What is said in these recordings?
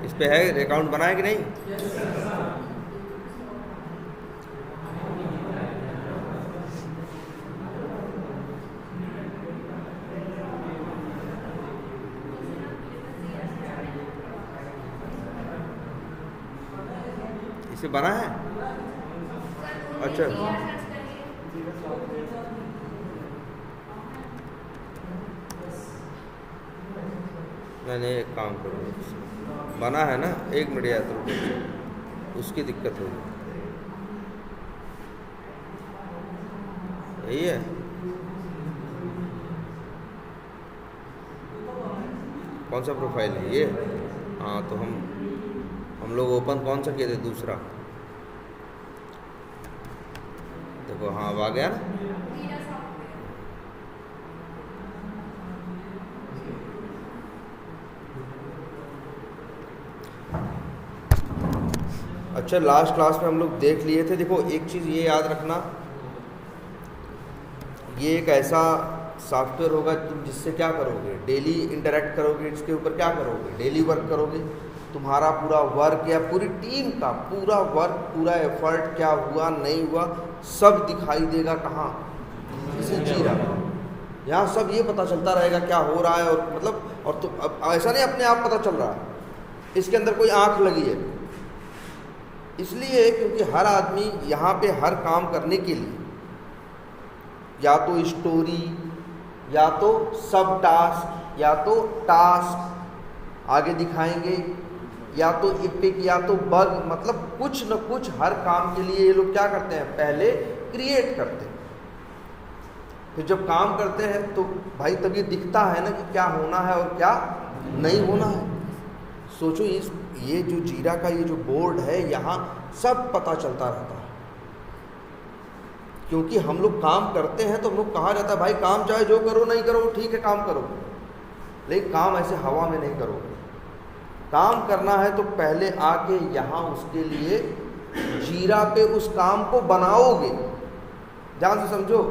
इस पे है अकाउंट बनाया कि नहीं? इसे बना है? अच्छा, मैंने एक काम करूँ, बना है ना, 1 मिनट याद तो उसकी दिक्कत होगी। यही है, कौन सा प्रोफाइल है ये? हाँ, तो हम लोग ओपन कौन सा किए थे? दूसरा। देखो, हाँ अब आ गया ना। अच्छा, लास्ट क्लास में हम लोग देख लिए थे। देखो, एक चीज़ ये याद रखना, ये एक ऐसा सॉफ्टवेयर होगा तुम जिससे क्या करोगे, डेली इंटरेक्ट करोगे, इसके ऊपर क्या करोगे, डेली वर्क करोगे। तुम्हारा पूरा वर्क या पूरी टीम का पूरा वर्क, पूरा एफर्ट क्या हुआ नहीं हुआ, सब दिखाई देगा। कहाँ? इसी जीरा में। यहाँ सब ये पता चलता रहेगा क्या हो रहा है, और मतलब, और तो अब ऐसा नहीं अपने आप पता चल रहा है, इसके अंदर कोई आँख लगी है। इसलिए क्योंकि हर आदमी यहाँ पे हर काम करने के लिए या तो स्टोरी, या तो सब टास्क, या तो टास्क आगे दिखाएंगे, या तो इपिक, या तो बग, मतलब कुछ न कुछ हर काम के लिए ये लोग क्या करते हैं, पहले क्रिएट करते हैं। फिर जब काम करते हैं तो भाई तब ये दिखता है ना कि क्या होना है और क्या नहीं होना है। सोचो, ये जो जीरा का ये जो बोर्ड है, यहाँ सब पता चलता रहता है। क्योंकि हम लोग काम करते हैं तो हम लोग कहा जाता है भाई काम चाहे जो करो नहीं करो ठीक है, काम करो, लेकिन काम ऐसे हवा में नहीं करोगे। काम करना है तो पहले आके यहाँ उसके लिए जीरा पे उस काम को बनाओगे। ध्यान से समझो,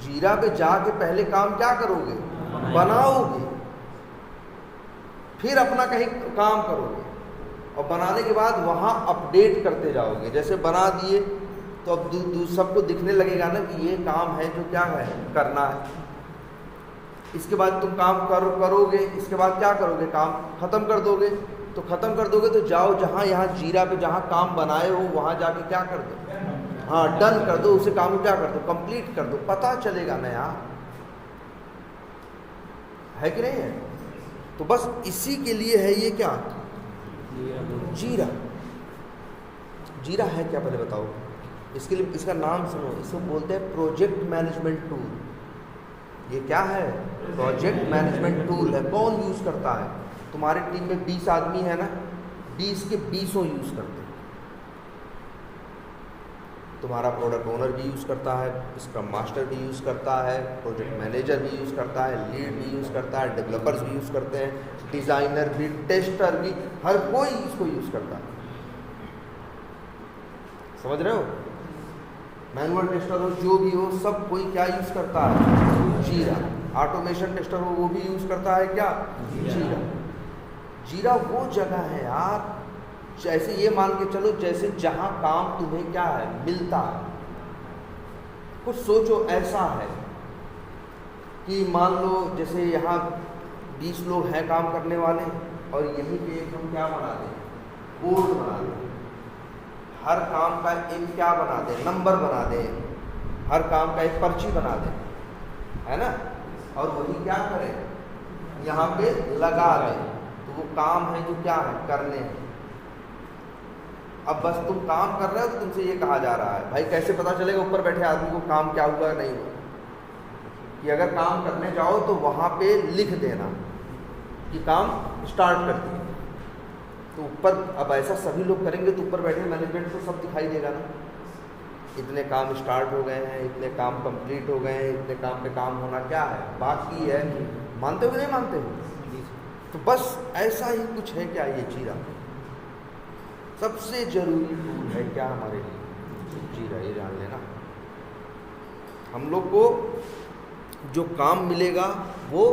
जीरा पे जाके पहले काम क्या करोगे, बनाओगे, फिर अपना कहीं काम करोगे, और बनाने के बाद वहाँ अपडेट करते जाओगे। जैसे बना दिए तो अब सबको दिखने लगेगा ना कि ये काम है जो क्या है, करना है। इसके बाद तुम काम करोगे, इसके बाद क्या करोगे, काम ख़त्म कर दोगे। तो ख़त्म कर दोगे तो जाओ जहाँ यहाँ जीरा पे जहाँ काम बनाए हो वहाँ जाके क्या कर दो, हाँ डन कर दो, उसे काम को क्या कर दो, कंप्लीट कर दो। पता चलेगा ना यार, है कि नहीं है? तो बस इसी के लिए है ये क्या, जीरा। जीरा है क्या पहले बताओ? इसके लिए इसका नाम सुनो, इसको बोलते हैं प्रोजेक्ट मैनेजमेंट टूल। ये क्या है? प्रोजेक्ट मैनेजमेंट टूल है। कौन यूज़ करता है? तुम्हारी टीम में 20 आदमी है ना, 20 के 20 यूज़ करते हैं। तुम्हारा प्रोडक्ट ओनर भी यूज़ करता है, स्क्रम मास्टर भी यूज़ करता है, प्रोजेक्ट मैनेजर भी यूज़ करता है, लीड भी यूज़ करता है, डेवलपर्स भी यूज़ करते हैं, डिज़ाइनर भी, टेस्टर भी, हर कोई इसको यूज़ करता है। समझ रहे हो? मैनुअल टेस्टर हो, जो भी हो, सब कोई क्या यूज़ करता है? जीरा। ऑटोमेशन टेस्टर हो, वो भी यूज़ करता है क्या? जीरा। जीरा वो जगह है यार, जैसे ये मान के चलो जैसे जहाँ काम तुम्हें क्या है, मिलता है। कुछ सोचो, ऐसा है कि मान लो जैसे यहाँ 20 लोग हैं काम करने वाले, और यहीं पे एक हम क्या बना दें, बोर्ड बना दें, हर काम का एक क्या बना दें, नंबर बना दें, हर काम का एक पर्ची बना दें, है ना, और वही क्या करें, यहाँ पे लगा दें। तो वो काम है जो क्या है, करने हैं। अब बस तुम काम कर रहे हो तो तुमसे ये कहा जा रहा है, भाई कैसे पता चलेगा ऊपर बैठे आदमी को काम क्या हुआ नहीं हुआ, कि अगर काम करने जाओ तो वहाँ पे लिख देना कि काम स्टार्ट कर दिया। तो ऊपर अब ऐसा सभी लोग करेंगे तो ऊपर बैठे मैनेजमेंट को सब दिखाई देगा ना, इतने काम स्टार्ट हो गए हैं, इतने काम कंप्लीट हो गए हैं, इतने काम पे काम होना क्या है, बाकी है। मानते हो कि नहीं मानते हो? तो बस ऐसा ही कुछ है क्या ये जीरा। सबसे जरूरी टूल है क्या हमारे लिए, जीरा। ये जान लेना, हम लोग को जो काम मिलेगा वो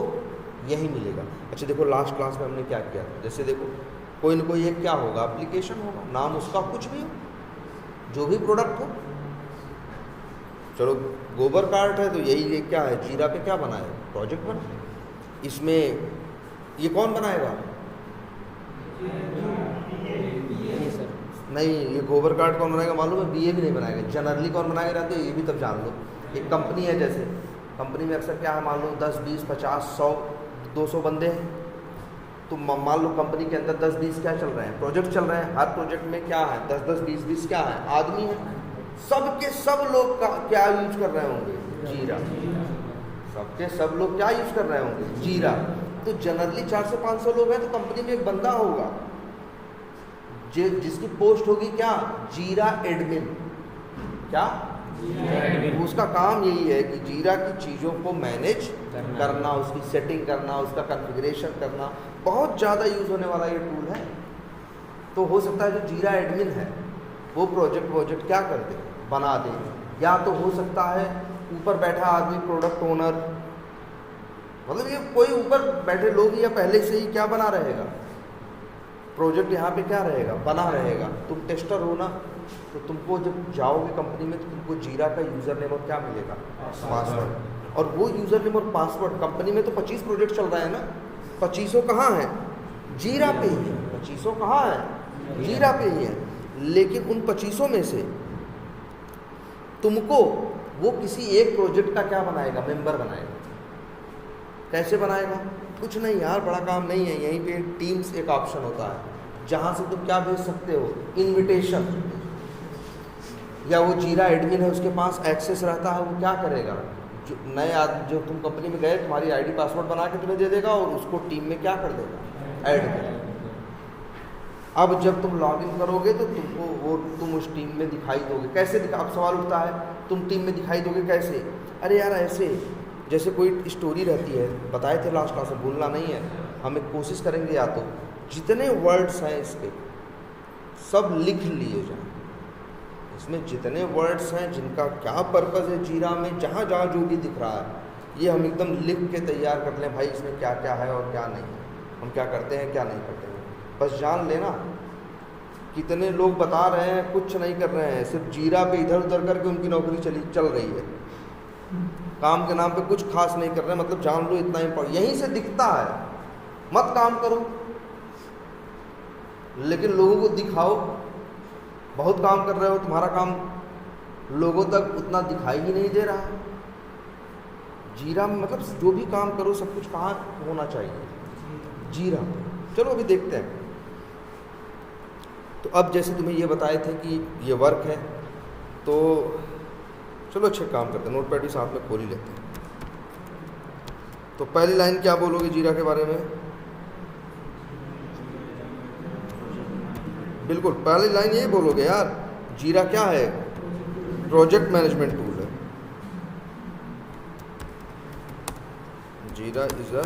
यही मिलेगा। अच्छा देखो, लास्ट क्लास में हमने क्या किया था, जैसे देखो कोई ना कोई एक क्या होगा, एप्लीकेशन होगा, नाम उसका कुछ भी हो, जो भी प्रोडक्ट हो। चलो गोबर कार्ट है तो यही क्या है, जीरा पे क्या बनाए, प्रोजेक्ट बनाए। इसमें ये कौन बनाएगा, नहीं, ये गोबर कार्ट कौन बनाएगा मालूम है, बीए भी नहीं बनाएगा। जनरली कौन बनाएगा रहते हैं, ये भी तब जान लो। एक कंपनी है, जैसे कंपनी में अक्सर क्या है, मान लो 10, 20, 50, 100, 200 बंदे हैं, तो मान लो कंपनी के अंदर 10, 20 क्या चल रहे हैं, प्रोजेक्ट चल रहे हैं। हर प्रोजेक्ट में क्या है, 10, 10, 20, 20 क्या है, आदमी है। सब के सब लोग क्या यूज कर रहे होंगे, जीरा। सबके सब लोग क्या यूज कर रहे होंगे, जीरा। तो जनरली 400 से 500 लोग हैं, तो कंपनी में एक बंदा होगा जिसकी पोस्ट होगी क्या, जीरा एडमिन। क्या, उसका काम यही है कि जीरा की चीज़ों को मैनेज करना, उसकी सेटिंग करना, उसका कॉन्फ़िगरेशन करना। बहुत ज़्यादा यूज़ होने वाला ये टूल है। तो हो सकता है जो जीरा एडमिन है वो प्रोजेक्ट क्या कर दे, बना दे। या तो हो सकता है ऊपर बैठा आदमी प्रोडक्ट ओनर, मतलब ये कोई ऊपर बैठे लोग या पहले से ही क्या बना रहेगा, प्रोजेक्ट यहाँ पे क्या रहेगा, बना रहेगा। तुम टेस्टर हो ना, तो तुमको जब जाओगे कंपनी में तो तुमको जीरा का यूज़र नेम और क्या मिलेगा, पासवर्ड। और वो यूज़र नेम और पासवर्ड कंपनी में तो 25 प्रोजेक्ट चल रहे हैं ना, 25 कहाँ है, जीरा पे ही है। 25 कहाँ है, जीरा पे ही है। लेकिन उन 25 में से तुमको वो किसी एक प्रोजेक्ट का क्या बनाएगा, मेंबर बनाएगा। कैसे बनाएगा, कुछ नहीं यार, बड़ा काम नहीं है। यहीं पे टीम्स एक ऑप्शन होता है जहाँ से तुम क्या भेज सकते हो, इनविटेशन। या वो जीरा एडमिन है, उसके पास एक्सेस रहता है, वो क्या करेगा, जो नए आदमी जो तुम कंपनी में गए, तुम्हारी आईडी पासवर्ड बना के तुम्हें दे देगा और उसको टीम में क्या कर देगा, ऐड कर देगा। अब जब तुम लॉगिन करोगे तो तुमको तुम उस टीम में दिखाई दोगे। कैसे अब सवाल उठता है, तुम टीम में दिखाई दोगे कैसे? अरे यार ऐसे, जैसे कोई स्टोरी रहती है, बताए थे लास्ट क्लास में, भूलना नहीं है। हम एक कोशिश करेंगे, या तो जितने वर्ड्स हैं इसके सब लिख लिए जाए। इसमें जितने वर्ड्स हैं, जिनका क्या पर्पज़ है जीरा में, जहाँ जहाँ जो भी दिख रहा है, ये हम एकदम लिख के तैयार कर लें भाई, इसमें क्या क्या है और क्या नहीं, हम क्या करते हैं क्या नहीं करते हैं। बस जान लेना, कितने लोग बता रहे हैं कुछ नहीं कर रहे हैं, सिर्फ जीरा पे इधर उधर करके उनकी नौकरी चल रही है, काम के नाम पे कुछ खास नहीं कर रहे हैं। मतलब जान लो इतना इम्पोर्टेंट यहीं से दिखता है। मत काम करो लेकिन लोगों को दिखाओ बहुत काम कर रहे हो, तुम्हारा काम लोगों तक उतना दिखाई ही नहीं दे रहा है। जीरा में मतलब जो भी काम करो सब कुछ कहाँ होना चाहिए, जीरा। चलो अभी देखते हैं। तो अब जैसे तुम्हें ये बताए थे कि ये वर्क है, तो चलो अच्छे काम करते हैं, नोटपैड भी साथ में खोल ही लेते हैं। तो पहली लाइन क्या बोलोगे जीरा के बारे में? बिल्कुल पहली लाइन यही बोलोगे यार, जीरा क्या है, प्रोजेक्ट मैनेजमेंट टूल है। जीरा is a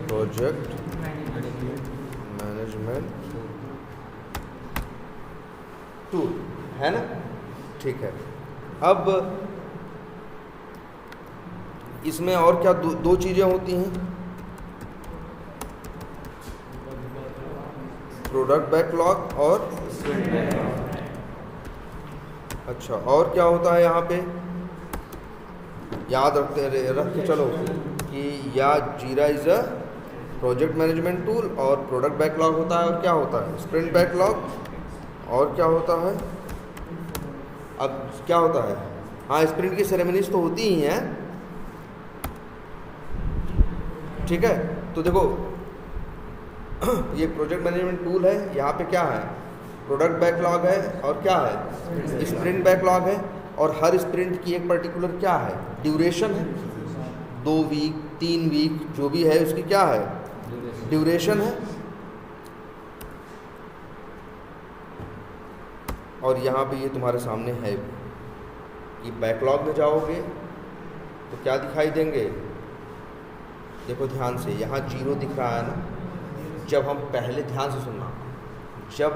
project management tool, है ना? ठीक है। अब इसमें और क्या दो चीज़ें होती हैं, प्रोडक्ट बैकलॉग और अच्छा, और क्या होता है यहाँ पे, याद रखते चलो कि या जीरा is a project management tool और प्रोडक्ट बैकलॉग होता है, और क्या होता है स्प्रिंट बैकलॉग, और क्या होता है, अब क्या होता है, हाँ स्प्रिंट की सेरेमनीज तो होती ही हैं, ठीक है। तो देखो ये प्रोजेक्ट मैनेजमेंट टूल है, यहाँ पे क्या है, प्रोडक्ट बैकलॉग है और क्या है, स्प्रिंट बैकलॉग है। और हर स्प्रिंट की एक पर्टिकुलर क्या है, ड्यूरेशन है, 2 वीक 3 वीक जो भी है उसकी क्या है, ड्यूरेशन है। और यहाँ पे ये तुम्हारे सामने है कि बैकलॉग में जाओगे तो क्या दिखाई देंगे, देखो ध्यान से, यहाँ 0 दिख रहा है ना। जब हम पहले, ध्यान से सुनना, जब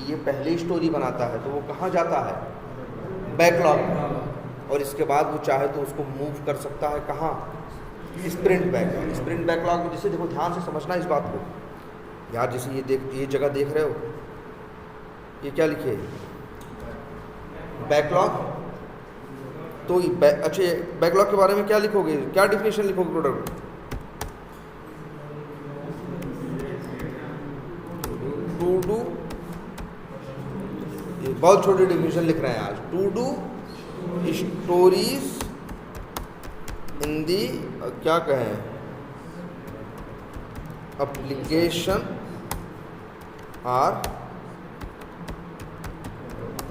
ये पहले स्टोरी बनाता है तो वो कहाँ जाता है, बैकलॉग, और इसके बाद वो चाहे तो उसको मूव कर सकता है कहाँ, स्प्रिंट बैकलॉग। स्प्रिंट बैकलॉग में जैसे देखो ध्यान से समझना इस बात को, यार जैसे ये जगह देख रहे हो, ये क्या लिखे, बैकलॉग। तो अच्छा, बैकलॉग के बारे में क्या लिखोगे, क्या डिफिनेशन लिखोगे प्रोडक्ट? टू डू, ये बहुत छोटी डिफिनेशन लिख रहे हैं आज। टू डू स्टोरीज इन दी क्या कहें, एप्लीकेशन आर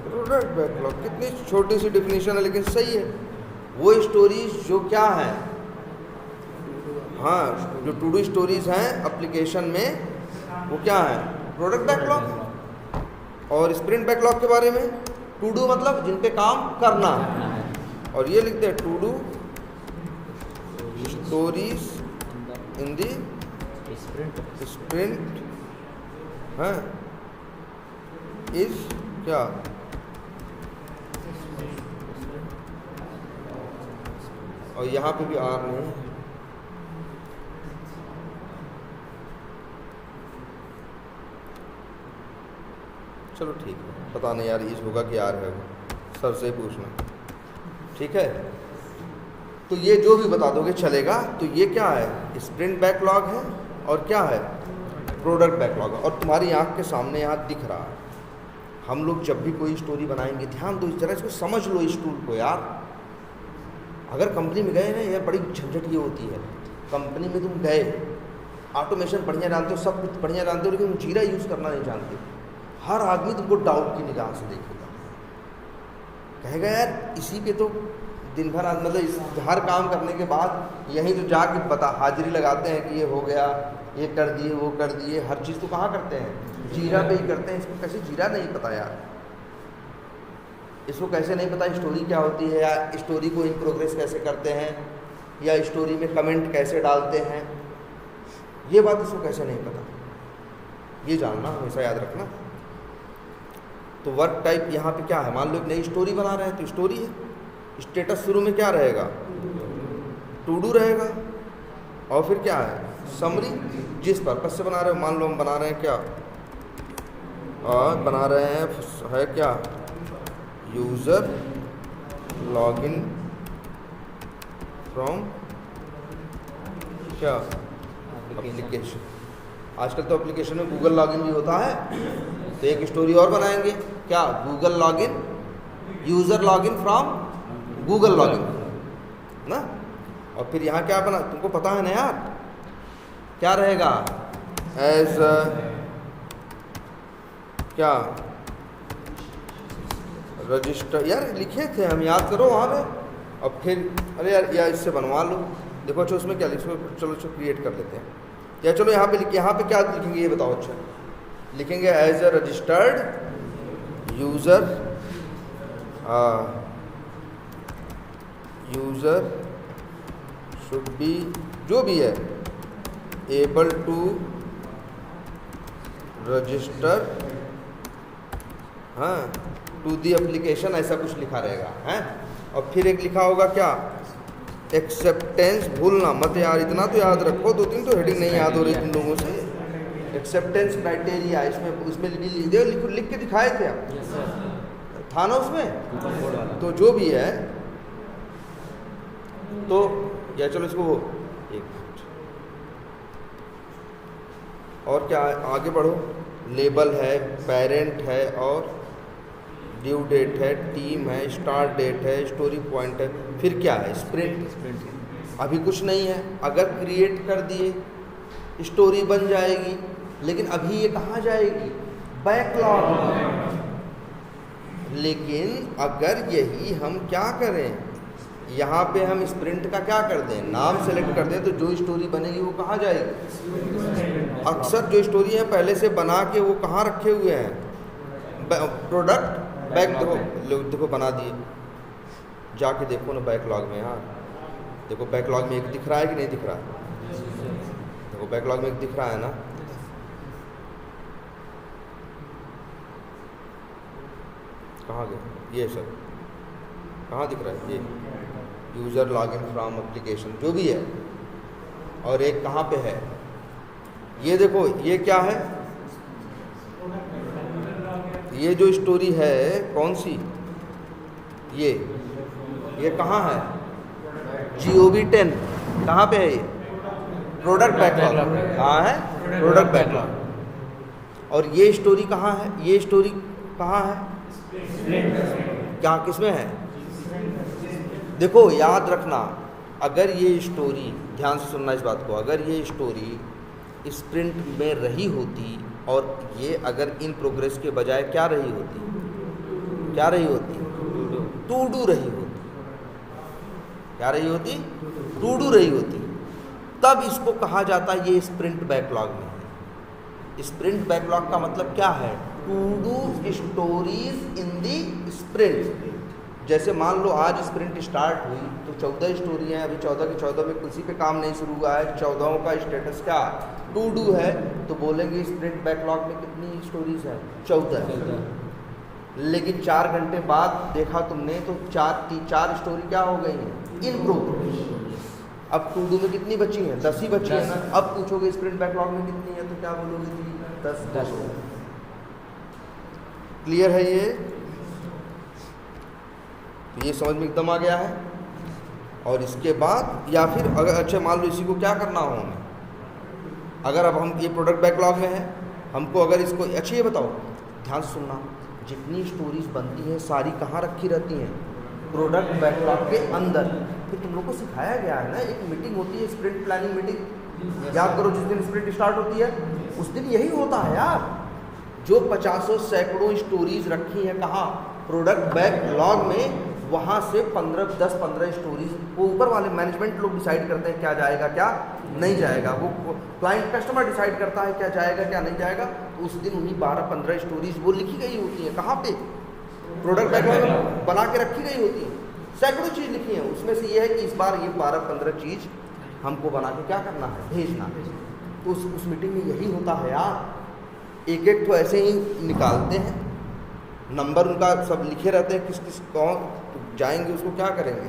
प्रोडक्ट बैकलॉग। कितनी छोटी सी डिफिनेशन है लेकिन सही है। वो स्टोरीज जो क्या है, हाँ, जो टू डू स्टोरीज हैं एप्लीकेशन में, वो क्या है, प्रोडक्ट बैकलॉग। और स्प्रिंट बैकलॉग के बारे में, टू डू मतलब जिन पे काम करना है, और ये लिखते हैं to do stories in the sprint है इज क्या, और यहाँ पे भी आर नहीं है। चलो ठीक है, पता नहीं यार इस होगा कि आर है, सर से पूछना, ठीक है। तो ये जो भी बता दोगे चलेगा। तो ये क्या है, स्प्रिंट बैकलॉग है, और क्या है, प्रोडक्ट बैकलॉग है। और तुम्हारी आंख के सामने यहाँ दिख रहा है। हम लोग जब भी कोई स्टोरी बनाएंगे, ध्यान दो इस तरह, इसको समझ लो इस टूल को यार। अगर कंपनी में गए ना, यह बड़ी झंझट ये होती है। कंपनी में तुम गए, ऑटोमेशन बढ़िया जानते हो, सब कुछ बढ़िया जानते हो, लेकिन जीरा यूज़ करना नहीं जानते। हर आदमी तुमको डाउट की निगाह से देखेगा, कहेगा यार इसी पे तो दिन भर, मतलब हर काम करने के बाद यहीं तो जाके बता हाजिरी लगाते हैं कि ये हो गया, ये कर दिए, वो कर दिए। हर चीज़ तो कहाँ करते हैं, जीरा पे ही करते हैं। इसको कैसे जीरा नहीं पता यार, इसको कैसे नहीं पता स्टोरी क्या होती है, या स्टोरी को इन प्रोग्रेस कैसे करते हैं, या स्टोरी में कमेंट कैसे डालते हैं, ये बात इसको कैसे नहीं पता। ये जानना हमेशा याद रखना। तो वर्क टाइप यहाँ पे क्या है, मान लो एक नई स्टोरी बना रहे हैं तो स्टोरी है। स्टेटस शुरू में क्या रहेगा, टू डू रहेगा, और फिर क्या है, समरी। जिस पर्पज से बना रहे हो, मान लो हम बना रहे हैं क्या, और बना रहे हैं है क्या, यूज़र लॉगिन फ्रॉम क्या, एप्लीकेशन। आजकल तो एप्लीकेशन में गूगल लॉगिन भी होता है। तो एक स्टोरी और बनाएंगे क्या, Google login, user login from Google login ना। और फिर यहाँ क्या बना, तुमको पता है ना यार, क्या रहेगा, एज क्या, रजिस्टर। यार लिखे थे हम, याद करो वहाँ पे। और फिर अरे यार इससे बनवा लो। देखो अच्छा उसमें क्या लिखो, चलो क्रिएट कर लेते हैं। या चलो यहाँ पे क्या लिखेंगे ये बताओ। अच्छा लिखेंगे as a registered user, user should be, जो भी है, एबल टू रजिस्टर हाँ टू दी एप्लीकेशन, ऐसा कुछ लिखा रहेगा हैं। और फिर एक लिखा होगा क्या, एक्सेप्टेंस। भूलना मत यार, इतना तो याद रखो, 2-3 तो हेडिंग नहीं याद हो रही तुम लोगों से। एक्सेप्टेंस क्राइटेरिया, उसमें लिख के दिखाए थे आप, था ना उसमें। तो जो भी है, तो या चलो इसको एक और क्या आगे बढ़ो। लेबल है, पेरेंट है, और ड्यू डेट है, टीम है, स्टार्ट डेट है, स्टोरी पॉइंट है। फिर क्या है, स्प्रिंट। अभी कुछ नहीं है, अगर क्रिएट कर दिए स्टोरी बन जाएगी, लेकिन अभी ये कहाँ जाएगी, बैकलॉग। लेकिन अगर यही हम क्या करें, यहाँ पे हम स्प्रिंट का क्या कर दें, नाम सेलेक्ट कर दें, तो जो स्टोरी बनेगी वो कहाँ जाएगी। अक्सर जो स्टोरी है पहले से बना के वो कहाँ रखे हुए हैं, प्रोडक्ट बैक। देखो बना दिए, जाके देखो ना बैकलॉग में यार। देखो बैकलॉग में एक दिख रहा है कि नहीं दिख रहा है, देखो बैकलॉग में एक दिख रहा है ना। कहाँ गया ये सब, कहाँ दिख रहा है ये, यूज़र लॉगिन फ्रॉम एप्लीकेशन, जो भी है। और एक कहाँ पे है, ये देखो ये क्या है, ये जो स्टोरी है कौन सी, ये कहाँ है, GOB 10 कहाँ पे है, ये प्रोडक्ट बैकलॉग कहाँ है, प्रोडक्ट बैकलॉग। और ये स्टोरी कहाँ है, ये स्टोरी कहाँ है, क्या किसमें है, देखो याद रखना, अगर ये स्टोरी, ध्यान से सुनना इस बात को, अगर ये स्टोरी स्प्रिंट में रही होती और ये अगर इन प्रोग्रेस के बजाय क्या रही होती, क्या रही होती, टू डू रही होती, क्या रही होती, टू डू रही होती, तब इसको कहा जाता है ये स्प्रिंट बैकलॉग में है। स्प्रिंट बैकलॉग का मतलब क्या है, to do stories in the sprint. जैसे मान लो आज स्प्रिंट स्टार्ट हुई तो 14 स्टोरी हैं, अभी 14 के 14 में किसी पे काम नहीं शुरू हुआ है, 14 का स्टेटस क्या, टू डू है, तो बोलेंगे स्प्रिंट बैकलॉग में कितनी स्टोरीज है, 14। लेकिन 4 घंटे बाद देखा तुमने तो चार स्टोरी क्या हो गई हैं, इन प्रोग्रेस। अब टू डू में कितनी बची हैं, 10 ही बची है ना। अब पूछोगे स्प्रिंट बैकलॉग में कितनी है तो क्या बोलोगे, 10। क्लियर है ये, तो ये समझ में एकदम आ गया है। और इसके बाद या फिर अगर अच्छा मान लो इसी को क्या करना हो हमें, अगर अब हम ये प्रोडक्ट बैकलॉग में है, हमको अगर इसको अच्छा ये बताओ, ध्यान से सुनना, जितनी स्टोरीज बनती हैं सारी कहाँ रखी रहती हैं, प्रोडक्ट बैकलॉग के अंदर। फिर तुम लोग को सिखाया गया है ना, एक मीटिंग होती है स्प्रिंट प्लानिंग मीटिंग, याद करो जिस दिन स्प्रिंट स्टार्ट होती है उस दिन यही होता है यार, जो 50 सैकड़ों स्टोरीज रखी हैं कहाँ, प्रोडक्ट बैकलॉग में, वहाँ से 10-15 स्टोरीज वो ऊपर वाले मैनेजमेंट लोग डिसाइड करते हैं क्या जाएगा क्या नहीं जाएगा, वो क्लाइंट कस्टमर डिसाइड करता है क्या जाएगा क्या नहीं जाएगा। तो उस दिन उन्हीं 12-15 स्टोरीज वो लिखी गई होती हैं, कहाँ पे, प्रोडक्ट बैकलॉग में बना के रखी गई होती है, सैकड़ों चीज़ लिखी हैं, उसमें से ये है कि इस बार ये 12-15 चीज़ हमको बना के क्या करना है, भेजना। तो उस मीटिंग में यही होता है यार, एक तो ऐसे ही निकालते हैं, नंबर उनका सब लिखे रहते हैं, किस किस कौन जाएंगे उसको क्या करेंगे,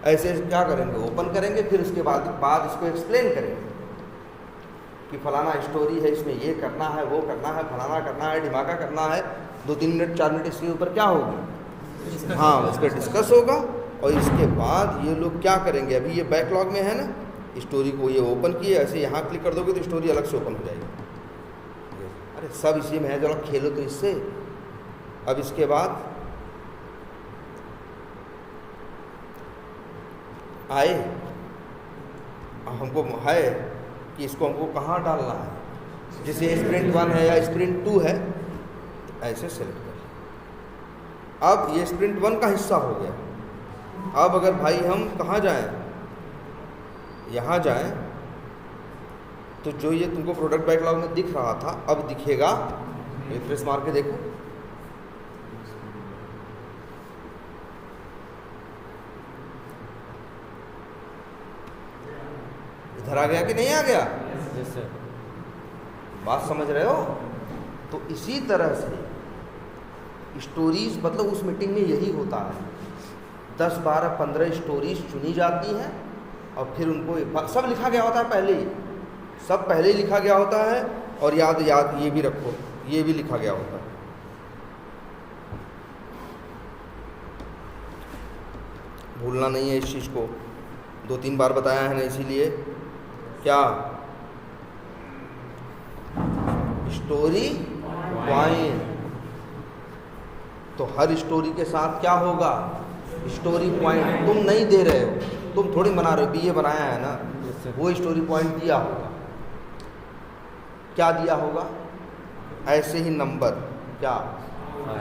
ऐसे क्या करेंगे, ओपन करेंगे, फिर उसके बाद इसको एक्सप्लेन करेंगे कि फलाना स्टोरी है, इसमें ये करना है, वो करना है, फलाना करना है, ढिमाका करना है, 2-3 मिनट 4 मिनट इसके ऊपर क्या होगी, हाँ उस पर डिस्कस होगा। और इसके बाद ये लोग क्या करेंगे, अभी ये बैकलॉग में है ना, स्टोरी को ये ओपन किए, ऐसे यहाँ क्लिक कर दोगे तो स्टोरी अलग से ओपन हो जाएगी। अरे सब इसी में है, जरा खेलो तो इससे। अब इसके बाद आए, हमको है कि इसको हमको कहाँ डालना है, जैसे स्प्रिंट 1 है या स्प्रिंट 2 है, तो ऐसे सेलेक्ट कर। अब ये स्प्रिंट 1 का हिस्सा हो गया। अब अगर भाई हम कहाँ जाएं, यहाँ जाएं, तो जो ये तुमको प्रोडक्ट बैकलॉग में दिख रहा था अब दिखेगा, रिफ्रेश मार के देखो, इधर आ गया कि नहीं आ गया, बात समझ रहे हो। तो इसी तरह से स्टोरीज, मतलब उस मीटिंग में यही होता है, 10, 12, 15 स्टोरीज चुनी जाती हैं और फिर उनको सब लिखा गया होता है पहले ही, सब पहले ही लिखा गया होता है। और याद ये भी रखो, ये भी लिखा गया होता है। भूलना नहीं है इस चीज़ को, 2-3 बार बताया है ना, इसीलिए क्या, स्टोरी पॉइंट। तो हर स्टोरी के साथ क्या होगा, स्टोरी पॉइंट। तुम नहीं दे रहे हो, तुम थोड़ी बना रहे हो, बीए बनाया है ना, वो स्टोरी पॉइंट दिया होगा। क्या दिया होगा, ऐसे ही नंबर क्या,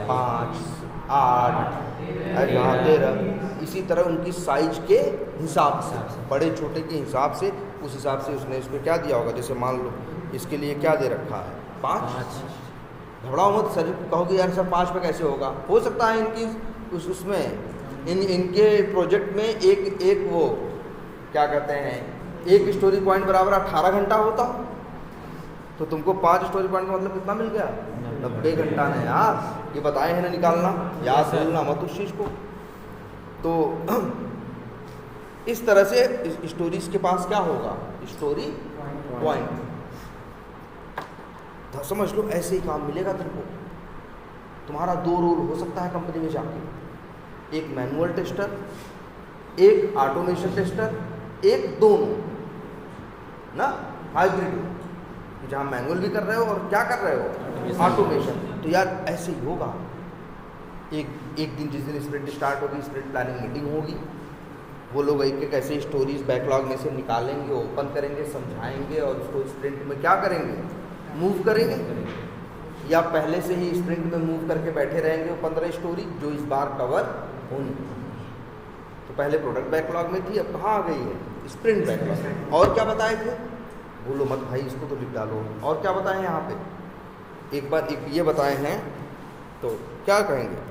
5, 8, 13, इसी तरह उनकी साइज के हिसाब से, बड़े छोटे के हिसाब से, उस हिसाब से उसने इसको क्या दिया होगा। जैसे मान लो इसके लिए क्या दे रखा है, 5। घबराओ मत, सर कहोगे यार सर 5 पे कैसे होगा, हो सकता है इनकी उसमें इनके प्रोजेक्ट में एक वो क्या कहते हैं, एक स्टोरी पॉइंट बराबर 18 घंटा होता, तो तुमको 5 स्टोरी पॉइंट का मतलब कितना मिल गया, 90 घंटा ने यार, ये बताए हैं ना निकालना, याद भूलना मत उस चीज़ को। तो इस तरह से स्टोरीज के पास क्या होगा, स्टोरी पॉइंट। समझ लो ऐसे ही काम मिलेगा तुमको। तुम्हारा 2 रोल हो सकता है कंपनी में जाके, एक मैनुअल टेस्टर, एक ऑटोमेशन टेस्टर, एक दोनों ना, हाइब्रिड, जहाँ मैनुअल भी कर रहे हो और क्या कर रहे हो, ऑटोमेशन। तो यार ऐसे ही होगा। एक दिन जिस दिन स्प्रिंट स्टार्ट होगी, स्प्रिंट प्लानिंग मीटिंग होगी, वो लोग एक एक ऐसे स्टोरीज बैकलॉग में से निकालेंगे, ओपन करेंगे, समझाएंगे और उसको स्प्रिंट में क्या करेंगे, मूव करेंगे। या पहले से ही स्प्रिंट में मूव करके बैठे रहेंगे वो 15 स्टोरी जो इस बार कवर होनी। तो पहले प्रोडक्ट बैकलॉग में थी, अब कहाँ आ गई है, स्प्रिंट बैकलॉग। और क्या बताए थे, बोलो मत भाई, इसको तो लिख डालो। और क्या बताए हैं यहाँ पे, एक बार एक ये बताए हैं तो क्या कहेंगे।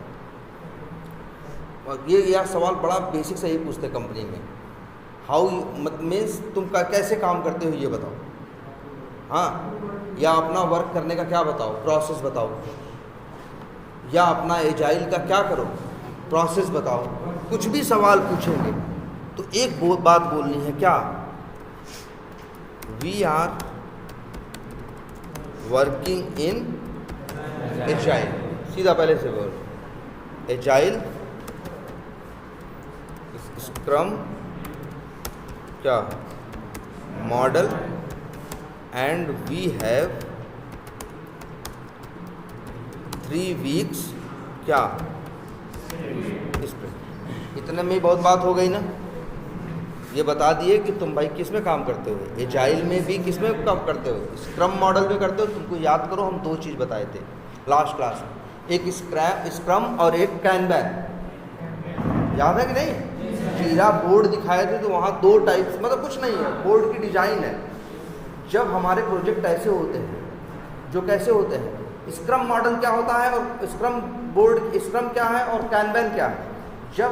ये यार सवाल बड़ा बेसिक से ही पूछते कंपनी में, हाउ मीन्स तुम कैसे काम करते हो ये बताओ, हाँ, या अपना वर्क करने का क्या बताओ, प्रोसेस बताओ, या अपना एजाइल का क्या करो, प्रोसेस बताओ। कुछ भी सवाल पूछेंगे तो एक बात बोलनी है, क्या, we are working in agile. सीधा पहले से बोल, एजाइल, स्क्रम क्या model, and we have 3 weeks क्या स्प्रिंट। इतने में ही बहुत बात हो गई ना। ये बता दिए कि तुम भाई किस में काम करते हो, एजाइल में भी किस में काम करते हो, स्क्रम मॉडल में करते हो। तुमको याद करो हम 2 चीज़ बताए थे लास्ट क्लास में, एक स्क्रम और एक कैनबैन, याद है कि नहीं। जीरा बोर्ड दिखाए थे तो वहाँ 2 टाइप्स, मतलब कुछ नहीं है, बोर्ड की डिजाइन है। जब हमारे प्रोजेक्ट ऐसे होते हैं जो कैसे होते हैं, स्क्रम मॉडल क्या होता है और स्क्रम बोर्ड, स्क्रम क्या है और कैनबैन क्या है। जब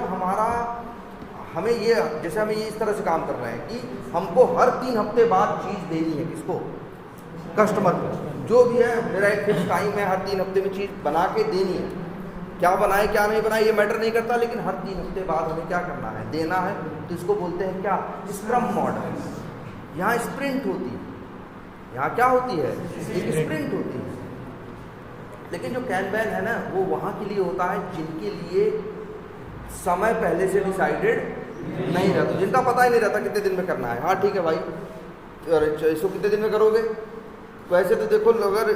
हमें ये, जैसे हमें ये इस तरह से काम कर रहे हैं कि हमको हर 3 हफ्ते बाद चीज़ देनी है, किसको, कस्टमर को, जो भी है, मेरा एक फिक्स टाइम है, हर 3 हफ्ते में चीज़ बना के देनी है। क्या बनाए क्या नहीं बनाए ये मैटर नहीं करता, लेकिन हर 3 हफ्ते बाद हमें क्या करना है, देना है। तो इसको बोलते हैं क्या, स्क्रम मॉडल। यहाँ स्प्रिंट होती है, यहाँ क्या होती है, एक स्प्रिंट होती है। लेकिन जो कैनबैन है ना, वो वहाँ के लिए होता है जिनके लिए समय पहले से डिसाइडेड नहीं रहता, जिनका पता ही नहीं रहता कितने दिन में करना है। हाँ ठीक है भाई, इसको कितने दिन में करोगे, वैसे तो देखो अगर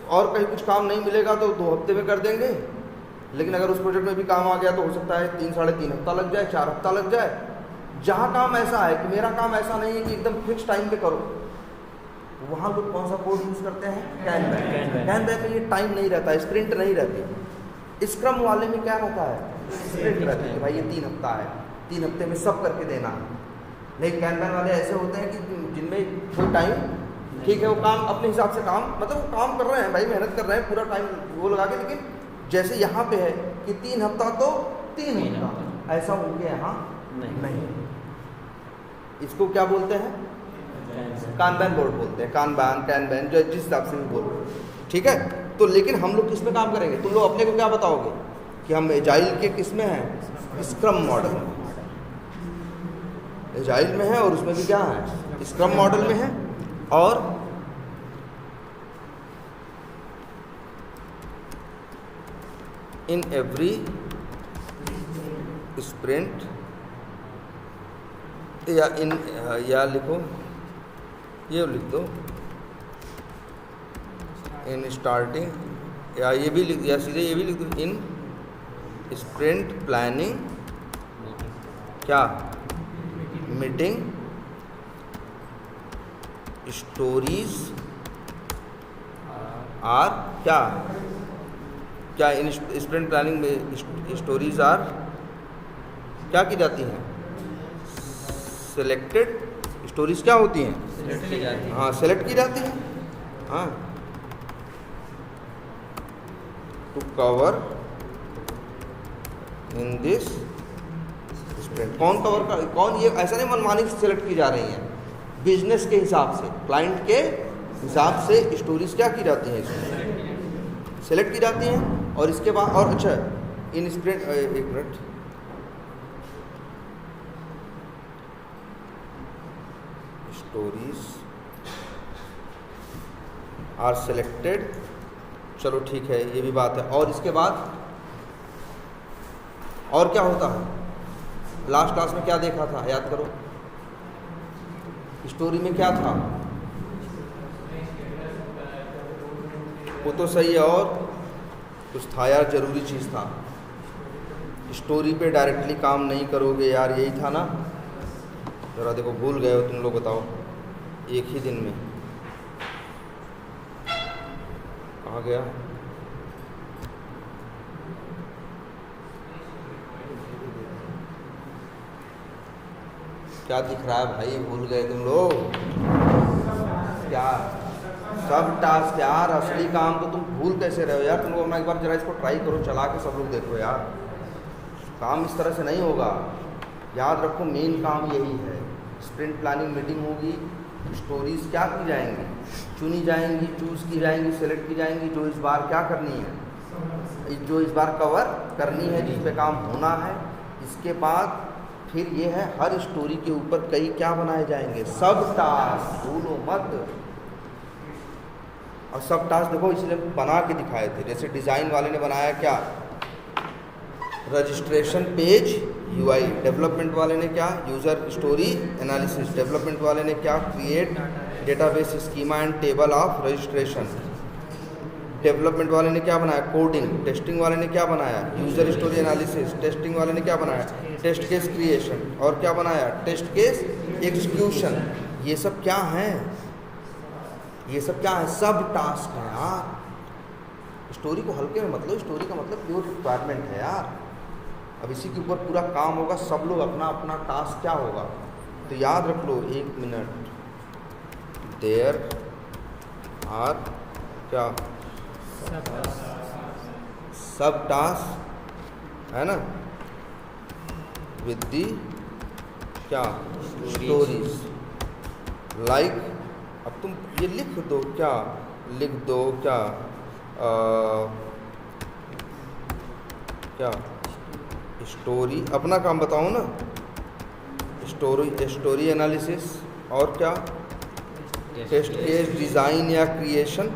और कहीं कुछ काम नहीं मिलेगा तो 2 हफ्ते में कर देंगे, लेकिन अगर उस प्रोजेक्ट में भी काम आ गया तो हो सकता है 3 साढ़े 3 हफ्ता लग जाए, 4 हफ्ता लग जाए। जहाँ काम ऐसा है कि मेरा काम ऐसा नहीं है कि एकदम फिक्स टाइम पे करो, वहाँ लोग कौन सा कोड यूज़ करते हैं, कैनबैन। कैनबैन में ये टाइम नहीं रहता, स्प्रिंट नहीं रहती। स्क्रम वाले में क्या रहता है, स्प्रिंट रहती है, भाई ये 3 हफ्ता है, 3 हफ्ते में सब करके देना है। लेकिन कैनबैन वाले ऐसे होते हैं कि जिनमें कोई टाइम, ठीक है, वो काम अपने हिसाब से काम, मतलब वो काम कर रहे हैं भाई, मेहनत कर रहे हैं पूरा टाइम वो लगा के, लेकिन जैसे यहाँ पे है कि 3 हफ्ता तो 3 हफ्ता, ऐसा उनके यहाँ नहीं। इसको क्या बोलते हैं, कैनबैन बोर्ड बोलते हैं, कैनबैन जो जिस हिसाब से भी बोलो, ठीक है। तो लेकिन हम लोग किस में काम करेंगे, तुम लोग अपने को क्या बताओगे कि हम एजाइल के किस में हैं, स्क्रम मॉडल में, एजाइल में है और उसमें भी क्या है, स्क्रम मॉडल में है। और इन एवरी स्प्रिंट, या लिखो, ये लिख दो, इन स्टार्टिंग, या ये भी लिख, या सीधे ये भी लिख दो, इन स्प्रिंट प्लानिंग क्या मीटिंग स्टोरीज आर क्या, क्या इन स्प्रिंट प्लानिंग में स्टोरीज आर क्या की जाती हैं, सिलेक्टेड स्टोरीज क्या होती हैं, सेलेक्ट की जाती है। हाँ सेलेक्ट की जाती हैं, हाँ, to cover in this sprint. कौन कवर कर, कौन, ये ऐसा नहीं मनमानी से सेलेक्ट की जा रही हैं, बिजनेस के हिसाब से, क्लाइंट के हिसाब से स्टोरीज क्या की जाती हैं, इसमें सेलेक्ट की जाती हैं। और इसके बाद, और अच्छा इन स्प्रिंट, एक मिनट, स्टोरीज आर सेलेक्टेड, चलो ठीक है, ये भी बात है। और इसके बाद और क्या होता है? लास्ट क्लास में क्या देखा था, याद करो, स्टोरी में क्या था? वो तो सही है, और कुछ था यार, ज़रूरी चीज़ था। स्टोरी पे डायरेक्टली काम नहीं करोगे यार, यही था ना। ज़रा देखो, भूल गए हो तुम लोग, बताओ एक ही दिन में कहाँ गया? क्या दिख रहा है भाई, भूल गए तुम लोग क्या? सब टास्क यार, असली काम तो तुम भूल कैसे रहे हो यार? तुम लोग अपना एक बार जरा इसको ट्राई करो, चला के सब लोग देखो यार, काम इस तरह से नहीं होगा। याद रखो, मेन काम यही है। स्प्रिंट प्लानिंग मीटिंग होगी, स्टोरीज क्या की जाएंगी, चुनी जाएंगी, चूज़ की जाएंगी, सेलेक्ट की जाएंगी, जो इस बार क्या करनी है, जो इस बार कवर करनी है, जिस पे काम होना है। इसके बाद फिर ये है, हर स्टोरी के ऊपर कई क्या बनाए जाएंगे, सब टास्क, भूलो मत। और सब टास्क देखो इसलिए बना के दिखाए थे, जैसे डिज़ाइन वाले ने बनाया क्या, रजिस्ट्रेशन पेज यूआई, डेवलपमेंट वाले ने क्या, यूज़र स्टोरी एनालिसिस, डेवलपमेंट वाले ने क्या, create database schema and table of registration, development वाले ने क्या बनाया, कोडिंग, टेस्टिंग वाले ने क्या बनाया, यूज़र स्टोरी एनालिसिस, टेस्टिंग वाले ने क्या बनाया, टेस्ट केस क्रिएशन, और क्या बनाया, टेस्ट केस एग्जीक्यूशन। ये सब क्या हैं, ये सब क्या है, सब टास्क हैं यार। स्टोरी को हल्के में मतलब, स्टोरी का मतलब प्योर रिक्वायरमेंट है यार। अब इसी के ऊपर पूरा काम होगा, सब लोग अपना अपना टास्क क्या होगा, तो याद रख लो, 1 मिनट, देयर आर क्या, सब टास्क है ना, विद दी क्या, स्टोरीज, लाइक। अब तुम ये लिख दो, क्या लिख दो, क्या क्या स्टोरी, अपना काम बताओ ना, स्टोरी एनालिसिस, और क्या, टेस्ट केस डिज़ाइन या क्रिएशन,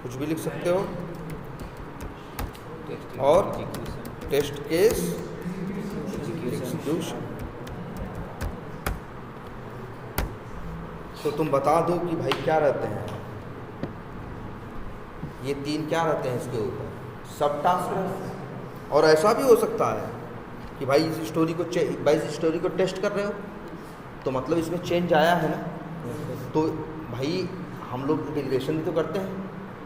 कुछ भी लिख सकते हो, और टेस्ट केस एग्जीक्यूशन। तो तुम बता दो कि भाई क्या रहते हैं ये 3, क्या रहते हैं इसके ऊपर, सब टास्क रहते हैं। और ऐसा भी हो सकता है कि भाई इस स्टोरी को टेस्ट कर रहे हो, तो मतलब इसमें चेंज आया है ना, तो भाई हम लोग इंटीग्रेशन भी तो करते हैं,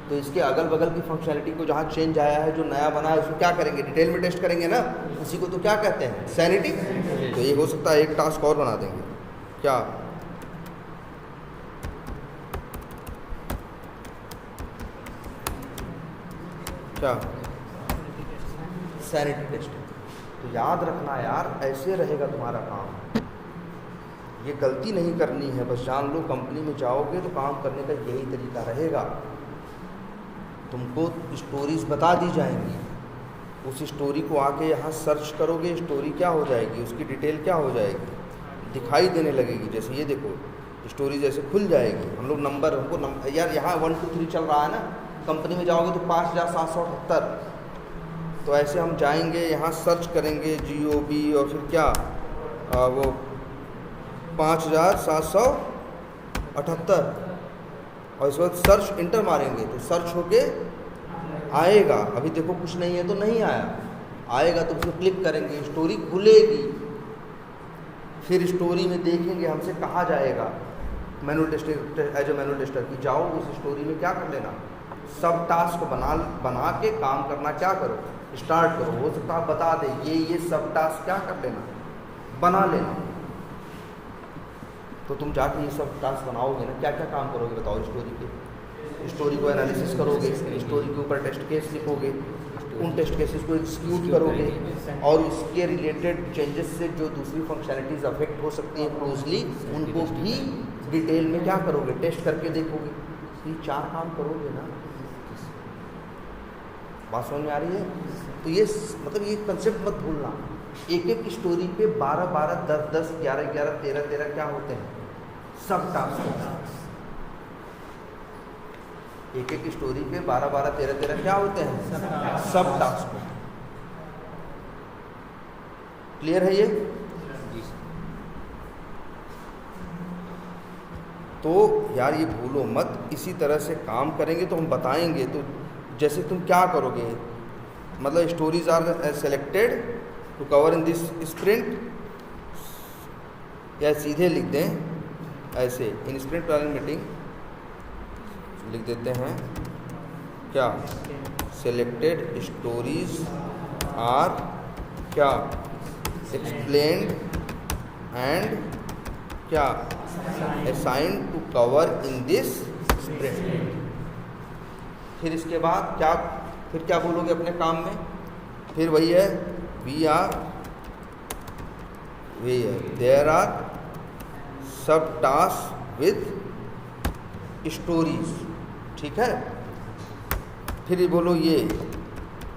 तो इसके अगल बगल की फंक्शनैलिटी को जहाँ चेंज आया है, जो नया बना है, उसको क्या करेंगे, डिटेल में टेस्ट करेंगे ना, उसी को तो क्या कहते हैं, सैनिटी। तो ये हो सकता है एक टास्क और बना देंगे, क्या, क्या, सैनिटी टेस्टिंग। तो याद रखना यार, ऐसे रहेगा तुम्हारा काम, ये गलती नहीं करनी है, बस जान लो, कंपनी में जाओगे तो काम करने का यही तरीका रहेगा। तुमको स्टोरीज बता दी जाएंगी, उस स्टोरी को आके यहाँ सर्च करोगे, स्टोरी क्या हो जाएगी, उसकी डिटेल क्या हो जाएगी, दिखाई देने लगेगी। जैसे ये देखो, स्टोरी जैसे खुल जाएगी, हम लोग नंबर, हमको यार यहाँ 1 2 3 चल रहा है ना, कंपनी में जाओगे तो 5778, तो ऐसे हम जाएंगे, यहाँ सर्च करेंगे GOB, और फिर क्या वो 5778, और इस वक्त सर्च इंटर मारेंगे तो सर्च होके आएगा। अभी देखो कुछ नहीं है तो नहीं आया, आएगा तो उसको क्लिक करेंगे, स्टोरी खुलेगी, फिर स्टोरी में देखेंगे हमसे कहा जाएगा manual tester, as a manual tester की जाओ उस स्टोरी में क्या कर लेना, सब टास्क बना के काम करना क्या करो, स्टार्ट करो। हो सकता है बता दे ये सब टास्क क्या कर लेना, बना लेना। तो तुम जाके ये सब टास्क बनाओगे ना, क्या क्या काम करोगे बताओ, स्टोरी को एनालिसिस करोगे, स्टोरी के ऊपर टेस्ट केस लिखोगे, उन टेस्ट केसेस को एग्जीक्यूट करोगे, और उसके रिलेटेड चेंजेस से जो दूसरी फंक्शनैलिटीज़ अफेक्ट हो सकती हैं क्लोजली, उनको भी डिटेल में क्या करोगे, टेस्ट करके देखोगे। ये 4 काम करोगे ना, बात समझ में आ रही है? तो ये मतलब ये कंसेप्ट मत भूलना, एक एक स्टोरी पे 12 12 10 10 11 11 13 13 क्या होते हैं, सब टास्क। एक एक स्टोरी पे 12-12, 13-13 क्या होते हैं, सब टास्क। क्लियर है ये? तो यार ये भूलो मत, इसी तरह से काम करेंगे तो हम बताएंगे। तो जैसे तुम क्या करोगे, मतलब stories are selected to cover in this sprint, या सीधे लिख दें ऐसे, इन स्प्रिंट प्लानिंग मीटिंग लिख देते हैं क्या, सेलेक्टेड स्टोरीज आर क्या, एक्सप्लेन्ड एंड क्या, assigned to cover in this sprint. फिर इसके बाद क्या, फिर क्या बोलोगे अपने काम में, फिर वही है there are sub task with stories, ठीक है। फिर बोलो ये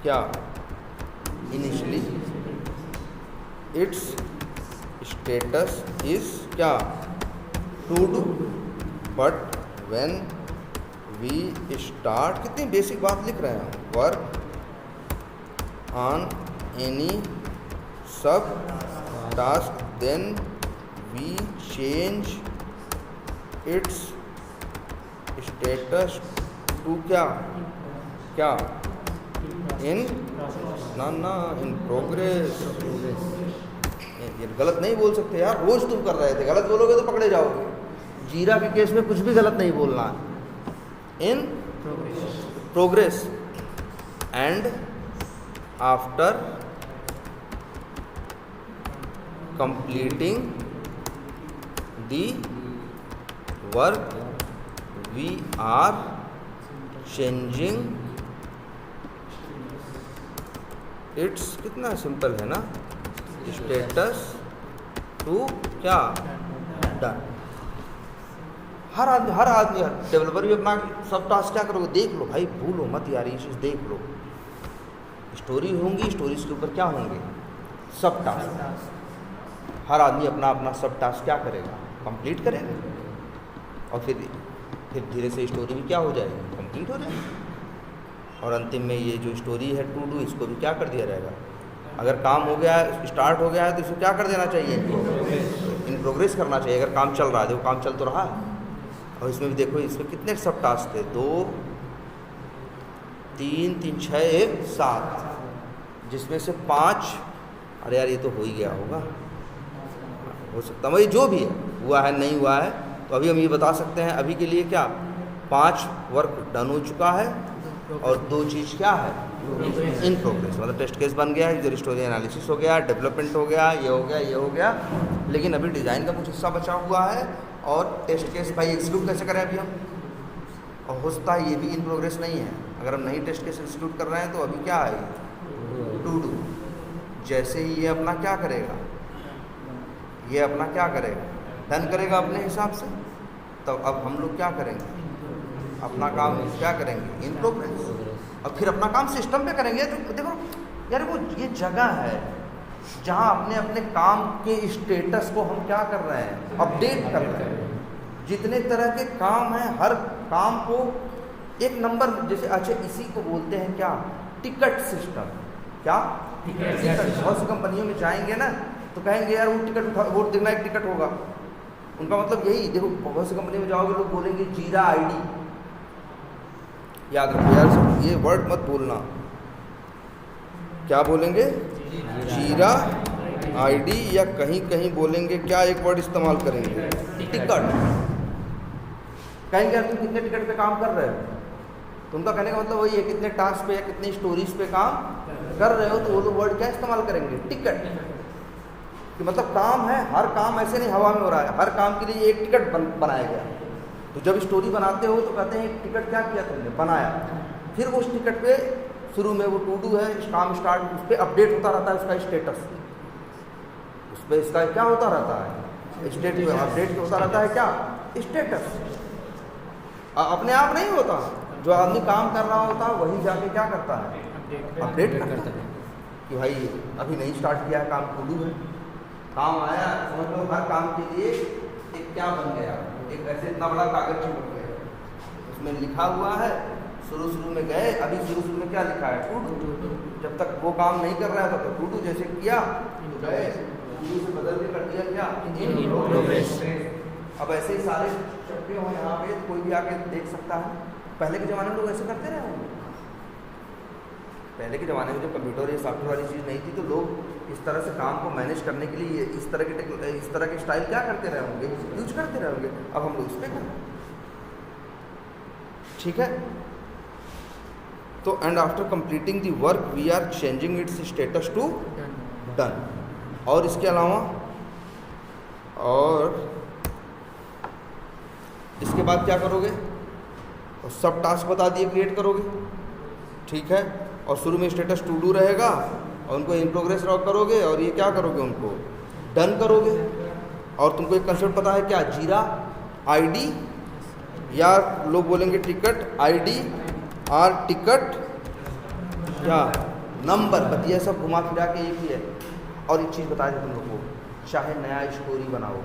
क्या, इनिशियली इट्स स्टेटस इज क्या, to do, but when we start, कितनी बेसिक बात लिख रहे हैं, work on any sub task then we change its status to क्या, क्या, इन ना इन प्रोग्रेस। ये गलत नहीं बोल सकते यार, रोज तुम कर रहे थे, गलत बोलोगे तो पकड़े जाओगे। जीरा के केस में कुछ भी गलत नहीं बोलना है, in progress and after completing the work we are changing its, कितना सिंपल है ना, स्टेटस टू क्या, डन। हर आदमी डेवलपर भी अपना सब टास्क क्या करोगे, देख लो भाई, भूलो मत यार, ये चीज़ देख लो। स्टोरी होंगी, स्टोरीज के ऊपर क्या होंगे, सब टास्क। हर आदमी अपना अपना सब टास्क क्या करेगा, कंप्लीट करेगा, और फिर धीरे से स्टोरी भी क्या हो जाएगी, कंप्लीट हो जाएगी। और अंतिम में ये जो स्टोरी है टू डू, इसको भी क्या कर दिया जाएगा। अगर काम हो गया है, स्टार्ट हो गया है, तो इसको क्या कर देना चाहिए, इन प्रोग्रेस करना चाहिए। अगर काम चल रहा है, देखो काम चल तो रहा है। और इसमें भी देखो, इसमें कितने सब टास्क थे, 2 3 3 6 1 7, जिसमें से 5, अरे यार ये तो हो ही गया होगा, हो सकता है वही जो भी है, हुआ है नहीं हुआ है, तो अभी हम ये बता सकते हैं अभी के लिए क्या, 5 वर्क डन हो चुका है और 2 चीज़ क्या है, इन प्रोग्रेस। मतलब टेस्ट केस बन गया है, यूजर स्टोरी एनालिसिस हो गया, डेवलपमेंट हो गया, ये हो गया, ये हो गया, लेकिन अभी डिज़ाइन का कुछ हिस्सा बचा हुआ है। और टेस्ट केस भाई एग्जीक्यूट कैसे करें अभी हम, और हो सकता है ये भी इन प्रोग्रेस नहीं है। अगर हम नहीं टेस्ट केस एग्जीक्यूट कर रहे हैं तो अभी क्या है, टू डू। जैसे ही ये अपना क्या करेगा, ये अपना क्या करेगा, डन करेगा अपने हिसाब से, तब अब हम लोग क्या करेंगे, अपना काम क्या करेंगे, इन प्रोग्रेस। और फिर अपना काम सिस्टम पे करेंगे। तो देखो यार, वो ये जगह है जहाँ अपने अपने काम के स्टेटस को हम क्या कर रहे हैं, अपडेट कर रहे हैं। जितने तरह के काम हैं, हर काम को एक नंबर, जैसे अच्छा इसी को बोलते हैं क्या, टिकट सिस्टम। क्या टिकट। बहुत सी कंपनियों में जाएंगे ना तो कहेंगे यार वो टिकट, वोट देना एक टिकट होगा। उनका मतलब यही, देखो बहुत सी कंपनी में जाओगे लोग बोलेंगे जीरा आईडी, याद रखो यार ये वर्ड मत बोलना। क्या बोलेंगे, जीरा आईडी, या कहीं कहीं बोलेंगे क्या, एक वर्ड इस्तेमाल करेंगे, टिकट। कहेंगे यार तुम कितने टिकट पे काम कर रहे हो, तो उनका कहने का मतलब वही है, कितने टास्क पे या कितने स्टोरीज पे काम कर रहे हो, तो वो लोग वर्ड क्या इस्तेमाल करेंगे, टिकट। कि मतलब काम है, हर काम ऐसे नहीं हवा में हो रहा है, हर काम के लिए एक टिकट बनाया गया। तो जब स्टोरी बनाते हो तो कहते हैं एक टिकट क्या किया तुमने, बनाया। फिर उस टिकट पे शुरू में वो टू डू है, काम स्टार्ट, उस पर अपडेट होता रहता है उसका स्टेटस, उस पर इसका क्या होता रहता है, स्टेट अपडेट होता रहता है, क्या स्टेटस। अपने आप नहीं होता, जो आदमी काम कर रहा होता है वही जाके क्या करता है, अपडेट करता है कि भाई अभी नहीं स्टार्ट किया है काम, टू डू है, काम आया, समझ लो हर काम के लिए एक क्या बन गया, एक ऐसे इतना बड़ा कागज चिपक गया, उसमें लिखा हुआ है, शुरू में गए, अभी शुरू में क्या लिखा है, टू डू। जब तक वो काम नहीं कर रहा है तब तक टू डू, जैसे किया तो गए, टू डू से बदल के कर दिया क्या, इन प्रोग्रेस। अब ऐसे ही सारे चक्के हो यहाँ पे, कोई भी आके देख सकता है। पहले के ज़माने में लोग ऐसे करते रहे होंगे। पहले के ज़माने में जब कंप्यूटर या सॉफ्टवेयर वाली चीज़ नहीं थी तो लोग इस तरह से काम को मैनेज करने के लिए इस तरह के स्टाइल क्या करते रहे होंगे, यूज करते रहे होंगे। अब हम लोग इस पर करें, ठीक है। तो and after completing the work we are changing its status to done. और इसके अलावा और इसके बाद क्या करोगे, और सब टास्क बता दिए क्रिएट करोगे, ठीक है। और शुरू में स्टेटस टू डू रहेगा और उनको इन प्रोग्रेस रॉक करोगे और ये क्या करोगे, उनको डन करोगे। और तुमको एक कंसेप्ट पता है क्या, जीरा आईडी या लोग बोलेंगे टिकट आईडी और टिकट क्या नंबर, बतिया सब घुमा फिरा के एक ही है। और एक चीज़ बता दें तुम लोग को, चाहे नया स्टोरी बनाओ,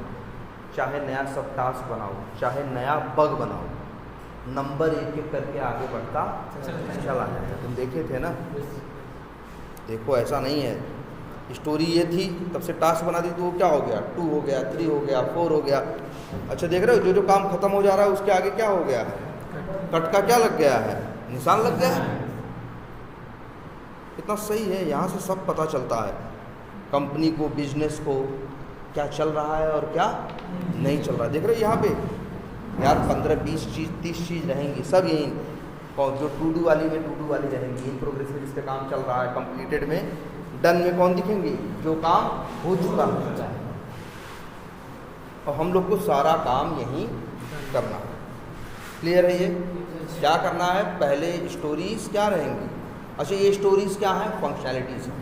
चाहे नया सब टास्क बनाओ, चाहे नया बग बनाओ, नंबर एक एक करके आगे बढ़ता चला जाएगा। तुम देखे थे ना, देखो ऐसा नहीं है, स्टोरी ये थी तब से टास्क बना दी तो वो क्या हो गया, 2 हो गया, 3 हो गया, 4 हो गया। अच्छा देख रहे हो, जो जो काम खत्म हो जा रहा है उसके आगे क्या हो गया है, कट का क्या लग गया है, निशान लग गया है। कितना सही है, यहाँ से सब पता चलता है कंपनी को, बिजनेस को क्या चल रहा है और क्या नहीं चल रहा है। देख रहे हो यहाँ पे यार 15-20 चीज़ 30 चीज़ रहेंगी, सब यही, और जो टू डू वाली में टू डू वाली रहेंगी, इन प्रोग्रेस में जिसका काम चल रहा है, कंप्लीटेड में, डन में कौन दिखेंगे, जो काम हो चुका है। और हम लोग को सारा काम यहीं करना है। क्लियर है ये, क्या करना है, पहले स्टोरीज क्या रहेंगी। अच्छा ये स्टोरीज क्या है, फंक्शनैलिटीज़ हैं।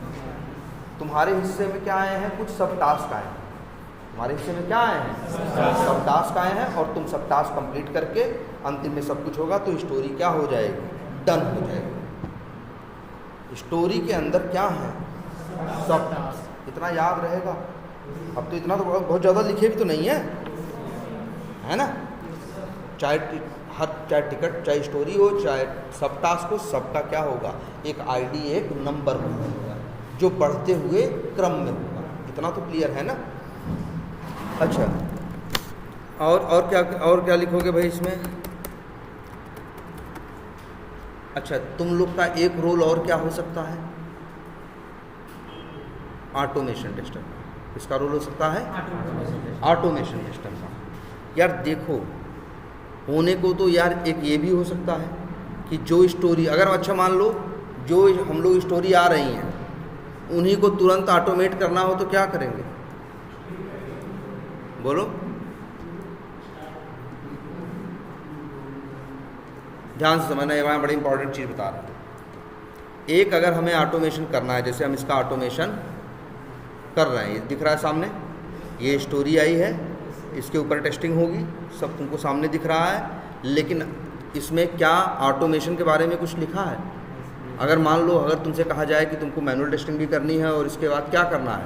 तुम्हारे हिस्से में क्या आए हैं, कुछ सब टास्क आए हैं, हमारे हिस्से में क्या आए हैं, सब टास्क आए हैं। और तुम सब टास्क कंप्लीट करके अंतिम में सब कुछ होगा तो स्टोरी क्या हो जाएगी, डन हो जाएगी। स्टोरी के अंदर क्या है, सब टास्क। इतना याद रहेगा। अब तो इतना तो बहुत ज़्यादा लिखे भी तो नहीं है ना, चाहे टिकट, चाहे स्टोरी हो, चाहे सब टास्क हो, सबका क्या होगा, एक आईडी, एक नंबर होगा जो बढ़ते हुए क्रम में होगा। इतना तो क्लियर है ना। अच्छा और क्या लिखोगे भाई इसमें। अच्छा तुम लोग का एक रोल और क्या हो सकता है, ऑटोमेशन टेस्टर का। इसका रोल हो सकता है ऑटोमेशन टेस्टर का। यार देखो होने को तो यार एक ये भी हो सकता है कि जो स्टोरी, अगर अच्छा मान लो जो हम लोग स्टोरी आ रही हैं उन्हीं को तुरंत ऑटोमेट करना हो तो क्या करेंगे, बोलो। ध्यान से समझना, ये वहाँ बड़ी इंपॉर्टेंट चीज़ बता रहा हूँ। एक अगर हमें ऑटोमेशन करना है, जैसे हम इसका ऑटोमेशन कर रहे हैं, ये दिख रहा है सामने, ये स्टोरी आई है, इसके ऊपर टेस्टिंग होगी, सब तुमको सामने दिख रहा है, लेकिन इसमें क्या ऑटोमेशन के बारे में कुछ लिखा है। अगर मान लो अगर तुमसे कहा जाए कि तुमको मैनुअल टेस्टिंग भी करनी है और इसके बाद क्या करना है,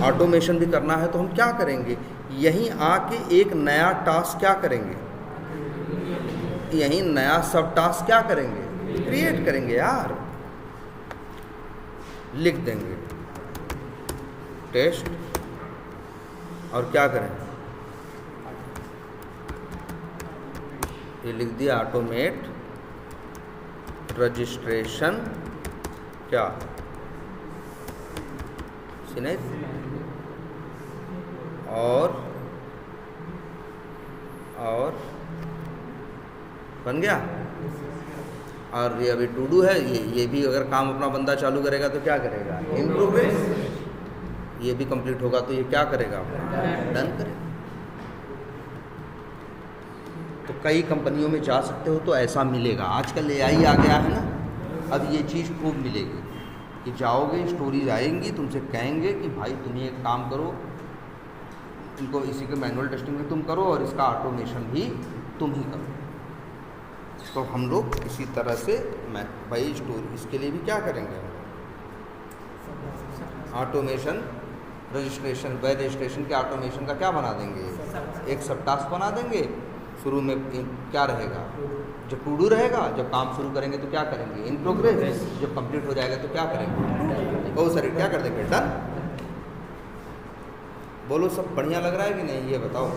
ऑटोमेशन भी करना है, तो हम क्या करेंगे, यहीं आके एक नया टास्क क्या करेंगे, यहीं नया सब टास्क क्या करेंगे, क्रिएट करेंगे यार। लिख देंगे टेस्ट और क्या करें, ये लिख दिया ऑटोमेट रजिस्ट्रेशन क्या सिनेट, और बन गया। और ये अभी टू डू है, ये भी अगर काम अपना बंदा चालू करेगा तो क्या करेगा, इन प्रोग्रेस। ये भी कंप्लीट होगा तो ये क्या करेगा, डन करेगा। तो कई कंपनियों में जा सकते हो तो ऐसा मिलेगा। आजकल AI आ गया है ना, अब ये चीज़ खूब मिलेगी कि जाओगे, स्टोरीज आएंगी, तुमसे कहेंगे कि भाई तुम ये एक काम करो, इनको इसी के मैनुअल टेस्टिंग में तुम करो और इसका ऑटोमेशन भी तुम ही करो। तो हम लोग इसी तरह से भाई स्टोरी, इसके लिए भी क्या करेंगे, ऑटोमेशन रजिस्ट्रेशन, वेब रजिस्ट्रेशन के ऑटोमेशन का क्या बना देंगे, एक सब टास्क बना देंगे। शुरू में क्या रहेगा, जब टू डू रहेगा, जब काम शुरू करेंगे तो क्या करेंगे, इन प्रोग्रेस, जब कंप्लीट हो जाएगा तो क्या करेंगे, ओ सॉरी क्या कर देंगे, डन। बोलो सब बढ़िया लग रहा है कि नहीं, ये बताओ।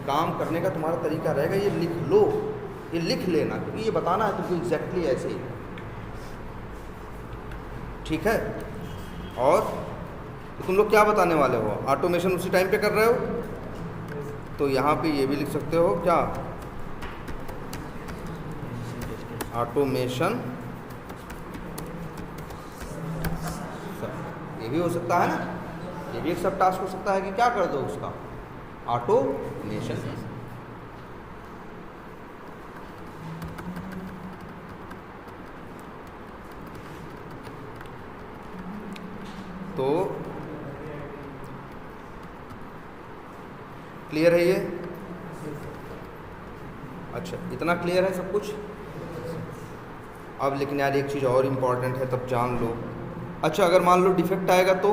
काम करने का तुम्हारा तरीका रहेगा, ये लिख लो, ये लिख लेना, क्योंकि ये बताना है तुमको एग्जैक्टली ऐसे ही, ठीक है। और तो तुम लोग क्या बताने वाले हो, ऑटोमेशन उसी टाइम पे कर रहे हो, तो यहाँ पे ये भी लिख सकते हो क्या, ऑटोमेशन, ये भी हो सकता है ना, ये भी एक सब टास्क हो सकता है कि क्या कर दो उसका, ऑटोमेशन। तो क्लियर है ये, अच्छा इतना क्लियर है सब कुछ। अब लेकिन यार एक चीज़ और इम्पॉर्टेंट है, तब जान लो। अच्छा अगर मान लो डिफेक्ट आएगा तो,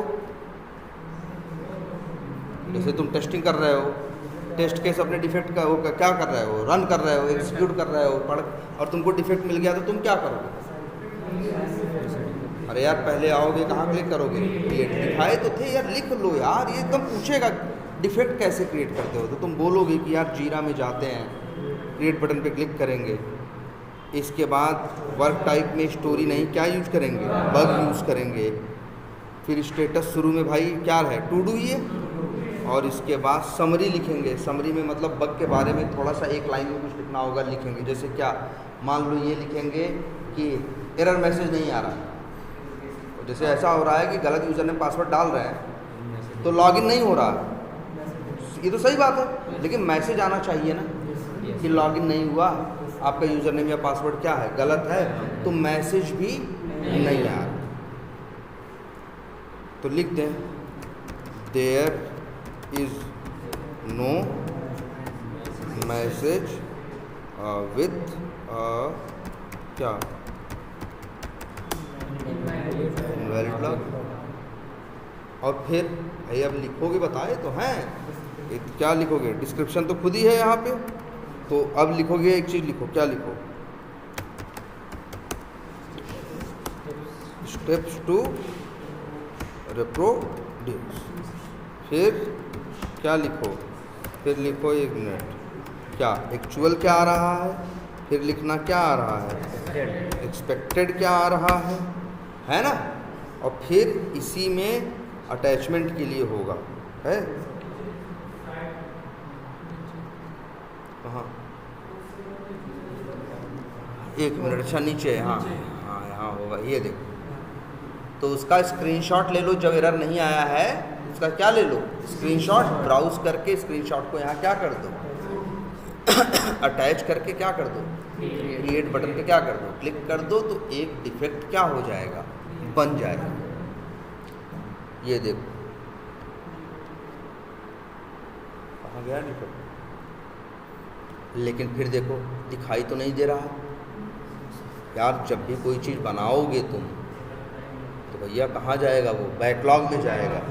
जैसे तुम टेस्टिंग कर रहे हो, टेस्ट केस अपने डिफेक्ट का वो क्या कर रहे हो, रन कर रहे हो, एग्जीक्यूट कर रहे हो, पढ़, और तुमको डिफेक्ट मिल गया तो तुम क्या करोगे, अरे यार पहले आओगे कहाँ क्लिक करोगे, क्रिएट, दिखाए तो थे यार, लिख लो यार, ये एकदम पूछेगा डिफेक्ट कैसे क्रिएट करते हो, तो तुम बोलोगे कि यार जीरा में जाते हैं, क्रिएट बटन पे क्लिक करेंगे, इसके बाद वर्क टाइप में स्टोरी नहीं, क्या यूज करेंगे, बग यूज़ करेंगे, फिर स्टेटस शुरू में भाई क्या है, टू डू ये, और इसके बाद समरी लिखेंगे, समरी में मतलब बग के बारे में थोड़ा सा एक लाइन में कुछ लिखना होगा, लिखेंगे जैसे क्या, मान लो ये लिखेंगे कि एरर मैसेज नहीं आ रहा, जैसे ऐसा हो रहा है कि गलत यूज़र ने पासवर्ड डाल रहे हैं तो लॉगिन नहीं हो रहा, ये तो सही बात है, लेकिन मैसेज आना चाहिए ना कि लॉगिन नहीं हुआ, आपका यूज़र नेम या पासवर्ड क्या है, गलत है, तो मैसेज भी नहीं आ रहा। तो लिख दें there is no message with क्या, इनवैलिड लॉग, और फिर भाई अब लिखोगे, बताए तो हैं, क्या लिखोगे, डिस्क्रिप्शन तो खुद ही है यहाँ पे, तो अब लिखोगे एक चीज़, लिखो क्या लिखो, स्टेप्स टू रिप्रोड्यूस, फिर क्या लिखो, फिर लिखो एक मिनट, क्या एक्चुअल क्या आ रहा है, फिर लिखना क्या आ रहा है, एक्सपेक्टेड क्या आ रहा है ना, और फिर इसी में अटैचमेंट के लिए होगा, है कहाँ, एक मिनट, अच्छा नीचे, हाँ हाँ यहाँ होगा, ये देखो, तो उसका स्क्रीनशॉट ले लो, जब एरर नहीं आया है उसका क्या ले लो, स्क्रीनशॉट, ब्राउज करके स्क्रीनशॉट को यहाँ क्या कर दो, अटैच करके क्या कर दो, क्रिएट बटन पे क्या कर दो, क्लिक कर दो, तो एक डिफेक्ट क्या हो जाएगा, बन जाएगा। ये देखो कहाँ गया डिफेक्ट, लेकिन फिर देखो दिखाई तो नहीं दे रहा यार। जब भी कोई चीज़ बनाओगे तुम तो भैया कहाँ जाएगा, वो बैकलॉग में जाएगा,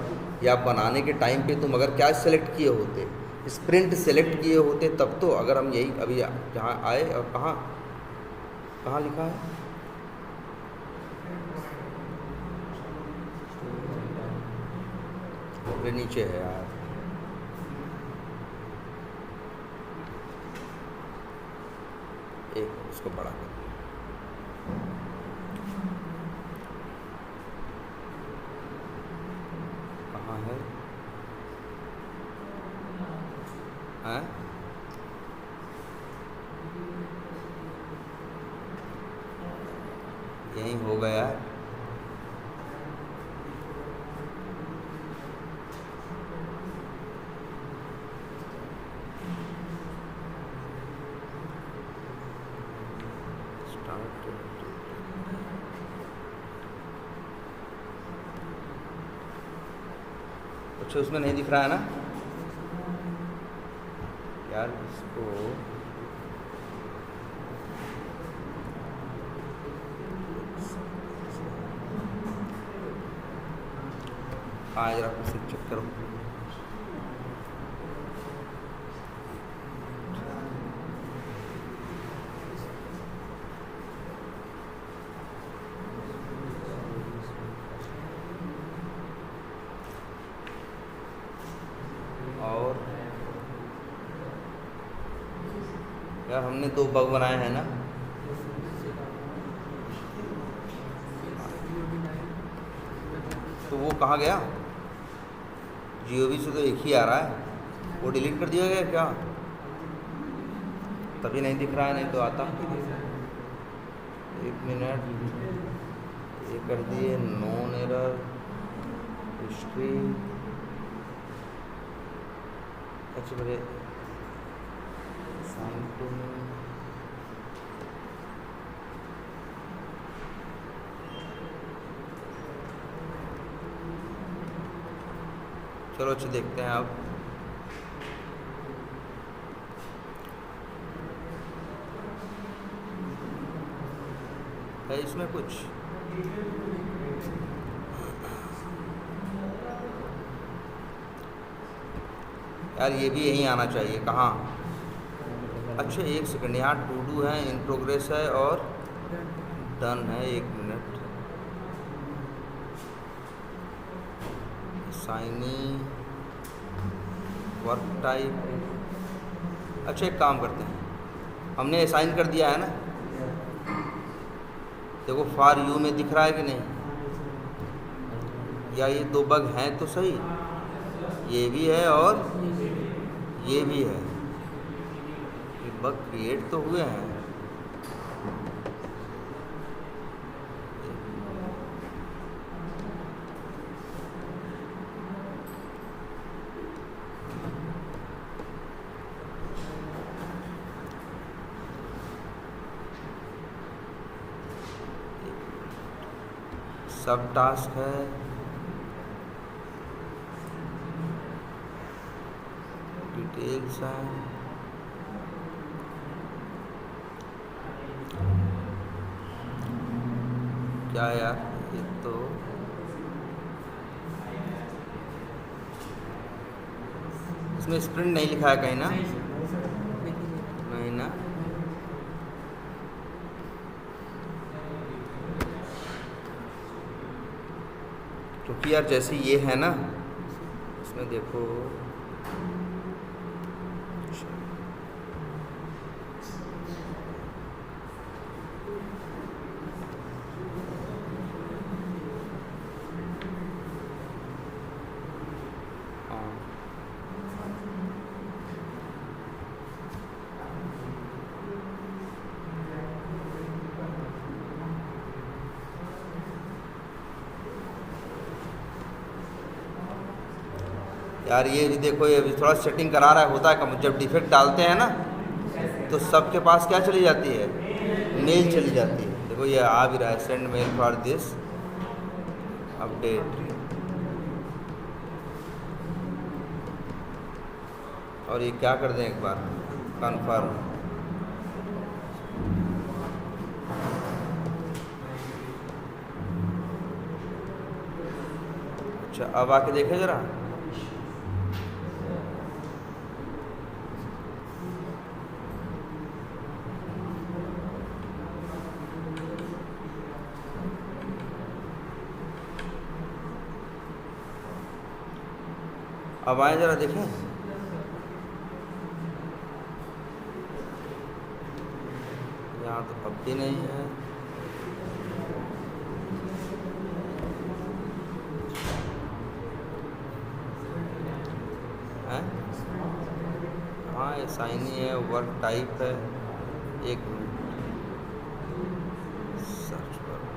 या बनाने के टाइम पे तुम अगर क्या सेलेक्ट किए होते, स्प्रिंट सेलेक्ट किए होते, तब तो, अगर हम यही अभी जहाँ आए, और कहाँ कहाँ लिखा है, ये नीचे है यार, एक इसको बड़ा कर, कहाँ है, हैं? यही हो गया, अच्छा उसमें नहीं दिख रहा है ना यार, इसको हाँ जरा कुछ चेक करो, यार हमने 2 बग बनाए हैं ना। तो वो कहाँ गया? GOB से तो एक ही आ रहा है, वो डिलीट कर दिया गया क्या? तभी नहीं दिख रहा है, नहीं तो आता। 1 मिनट, ये कर दिए नॉन एरर हिस्ट्री। अच्छा मेरे साइन टू चलो अच्छा देखते हैं अब। है इसमें कुछ? यार ये भी यहीं आना चाहिए। कहाँ? अच्छा 1 सेकंड, यहाँ टू डू है, इन प्रोग्रेस है और डन है। 1 मिनट, साइनी वर्क टाइप। अच्छा एक काम करते हैं, हमने असाइन कर दिया है ना, देखो फॉर यू में दिख रहा है कि नहीं? या ये 2 बग हैं तो सही, ये भी है और ये भी है, ये बग क्रिएट तो हुए हैं। सब टास्क है, डिटेल्स हैं, क्या यार ये तो इसमें स्प्रिंट नहीं लिखा है कहीं ना? नहीं ना? क्योंकि यार जैसे ये है ना, इसमें देखो यार ये भी देखो, ये भी थोड़ा सेटिंग करा रहा है। होता है कम, जब डिफेक्ट डालते हैं ना तो सबके पास क्या चली जाती है? मेल चली जाती है। देखो ये आ भी रहा है, send mail for this update. और ये क्या कर दें एक बार कन्फर्म। अच्छा अब आके देखें ज़रा। अब आए ज़रा देखें। यहाँ तो अब भी नहीं है। हैं? हाँ ये साइन ही है, वर्क टाइप है। एक सर्च वर्क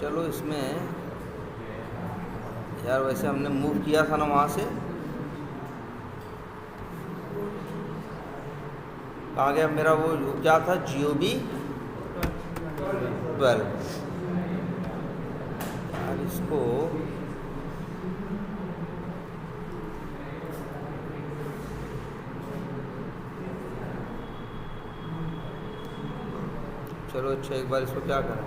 चलो इसमें यार वैसे हमने मूव किया था ना वहाँ से। कहाँ गया मेरा वो क्या था? GOB 12। यार इसको चलो अच्छा एक बार इसको क्या करें?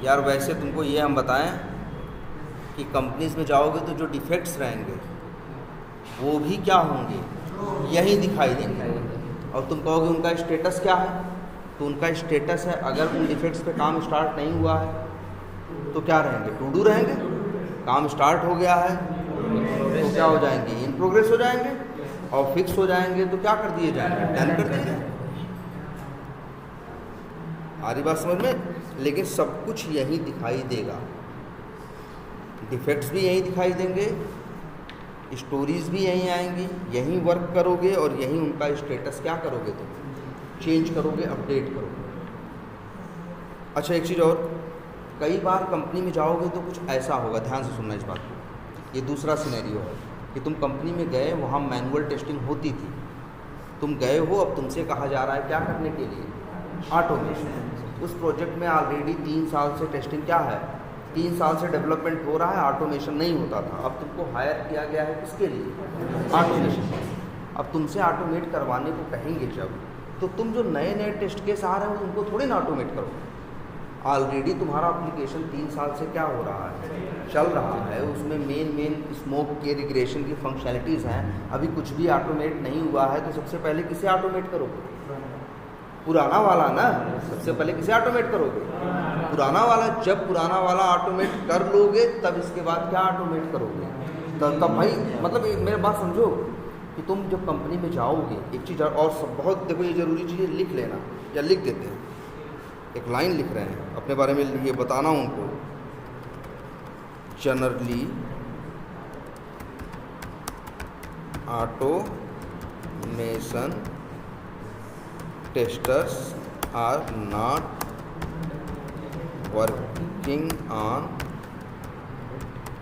यार वैसे तुमको ये हम बताएं कि कंपनीज में जाओगे तो जो डिफेक्ट्स रहेंगे वो भी क्या होंगे, यही दिखाई देंगे। और तुम कहोगे उनका स्टेटस क्या है, तो उनका स्टेटस है अगर उन डिफेक्ट्स पे काम स्टार्ट नहीं हुआ है तो क्या रहेंगे, टू डू रहेंगे। काम स्टार्ट हो गया है तो क्या हो जाएंगे, इन प्रोग्रेस हो जाएंगे। और फिक्स हो जाएंगे तो क्या कर दिए जाएंगे, डन कर दिए जाएंगे। आ रही बात समझ में? लेकिन सब कुछ यही दिखाई देगा, डिफेक्ट्स भी यही दिखाई देंगे, स्टोरीज भी यहीं आएंगी, यहीं वर्क करोगे और यहीं उनका स्टेटस क्या करोगे, तुम चेंज करोगे, अपडेट करोगे। अच्छा एक चीज़ और, कई बार कंपनी में जाओगे तो कुछ ऐसा होगा, ध्यान से सुनना इस बात को। ये दूसरा सिनेरियो है कि तुम कंपनी में गए, वहाँ मैनुअल टेस्टिंग होती थी, तुम गए हो, अब तुमसे कहा जा रहा है क्या करने के लिए, ऑटोमेशन। उस प्रोजेक्ट में ऑलरेडी 3 साल से टेस्टिंग क्या है, 3 साल से डेवलपमेंट हो रहा है, ऑटोमेशन नहीं होता था। अब तुमको हायर किया गया है किसके लिए, ऑटोमेशन। अब तुमसे ऑटोमेट करवाने को कहेंगे जब, तो तुम जो नए नए टेस्ट केस आ रहे हो उनको थोड़ी ना ऑटोमेट करो। ऑलरेडी तुम्हारा एप्लीकेशन 3 साल से क्या हो रहा है, चल रहा है, उसमें मेन स्मोक के रिग्रेशन की फंक्शनलिटीज़ हैं, अभी कुछ भी ऑटोमेट नहीं हुआ है, तो सबसे पहले किसे ऑटोमेट करोगे, पुराना वाला ना। सबसे पहले किसे ऑटोमेट करोगे, पुराना वाला। जब पुराना वाला ऑटोमेट कर लोगे तब इसके बाद क्या ऑटोमेट करोगे, तब भाई मतलब मेरी बात समझो कि तुम जब कंपनी में जाओगे, एक चीज़ और सब बहुत देखो, ये ज़रूरी चीज़ लिख लेना या लिख देते हैं, एक लाइन लिख रहे हैं अपने बारे में, ये बताना उनको, generally automation testers are not working on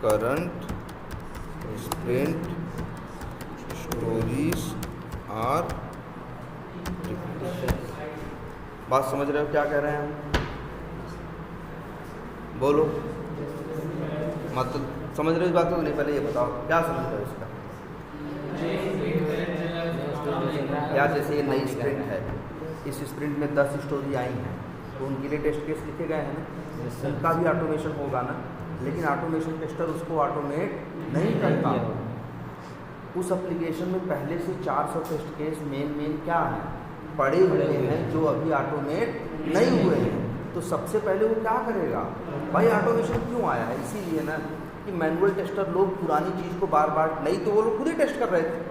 current sprint stories are. बात समझ रहे हो क्या कह रहे हैं हम, बोलो, मतलब समझ रहे हो इस बात को नहीं, पहले ये बताओ क्या समझ रहे हो इसका। यार जैसे ये नई स्प्रिंट है, इस स्प्रिंट में 10 स्टोरी आई हैं, तो उनके लिए टेस्ट केस लिखे गए हैं ना, उनका भी ऑटोमेशन होगा ना, लेकिन ऑटोमेशन टेस्टर उसको ऑटोमेट नहीं करता। उस एप्लीकेशन में पहले से 400 टेस्ट केस मेन क्या हैं, पड़े हुए हैं, जो अभी ऑटोमेट नहीं हुए हैं। तो सबसे पहले वो क्या करेगा, भाई ऑटोमेशन क्यों आया है, इसीलिए ना कि मैनुअल टेस्टर लोग पुरानी चीज़ को बार बार, नहीं तो वो लोग खुद ही टेस्ट कर रहे थे,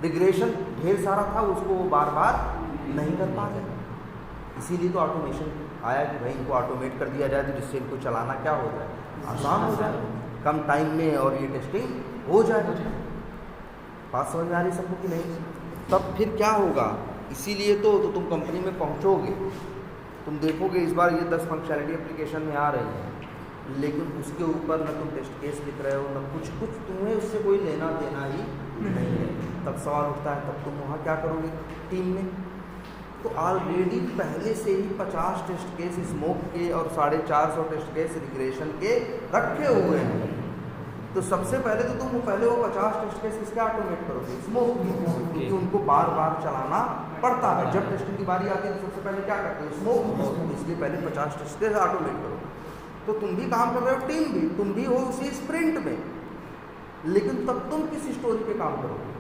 रिग्रेशन ढेर सारा था, उसको वो बार बार नहीं कर पा रहे, इसीलिए तो ऑटोमेशन आया कि भाई इनको ऑटोमेट कर दिया जाए, तो जिससे इनको चलाना क्या हो जाए, आसान हो जाए, कम टाइम में, और ये टेस्टिंग हो जाए। बात समझ में आ रही सबको कि नहीं? तब फिर क्या होगा, इसीलिए तो तुम कंपनी में पहुंचोगे, तुम देखोगे इस बार ये 10 फंक्शनलिटी एप्लीकेशन में आ रही है, लेकिन उसके ऊपर न तुम टेस्ट केस लिख रहे हो, न कुछ, तुम्हें उससे कोई लेना देना ही नहीं है। तब सवाल उठता है, तब तुम वहाँ क्या करोगे टीम में? तो ऑलरेडी पहले से ही 50 टेस्ट केस स्मोक के और 450 टेस्ट केस रिग्रेशन के रखे हुए हैं। तो सबसे पहले तो तुम पहले वो 50 टेस्ट केस इसके ऑटोमेट करोगे, स्मोक की, क्योंकि उनको बार बार चलाना पड़ता है। जब टेस्टिंग की बारी आती है तो सबसे पहले क्या करते हो, स्मोक, इसलिए पहले 50 टेस्ट केस ऑटोमेट करो। तो तुम भी काम कर रहे हो, टीम भी, तुम भी हो उसी स्प्रिंट में, लेकिन तब तुम किस स्टोरी पे काम करोगे?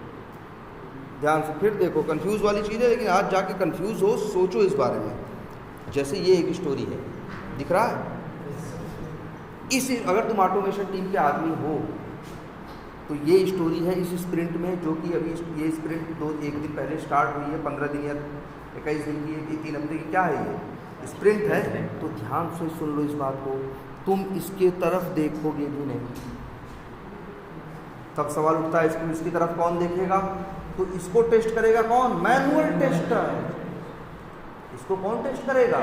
ध्यान से फिर देखो, कंफ्यूज वाली चीज़ है, लेकिन आज जाके कंफ्यूज हो, सोचो इस बारे में। जैसे ये एक स्टोरी है, दिख रहा है, इस अगर तुम ऑटोमेशन टीम के आदमी हो तो ये स्टोरी है इस स्प्रिंट में, जो कि अभी ये स्प्रिंट 1 दिन पहले स्टार्ट हुई है, 15 दिन या 21 दिन की, 3 हफ्ते की, क्या है ये स्प्रिंट है। तो ध्यान से सुन लो इस बात को, तुम इसके तरफ देखोगे भी नहीं। तब सवाल उठता है इसकी तरफ कौन देखेगा? तो इसको टेस्ट करेगा कौन? Manual tester. इसको कौन टेस्ट करेगा?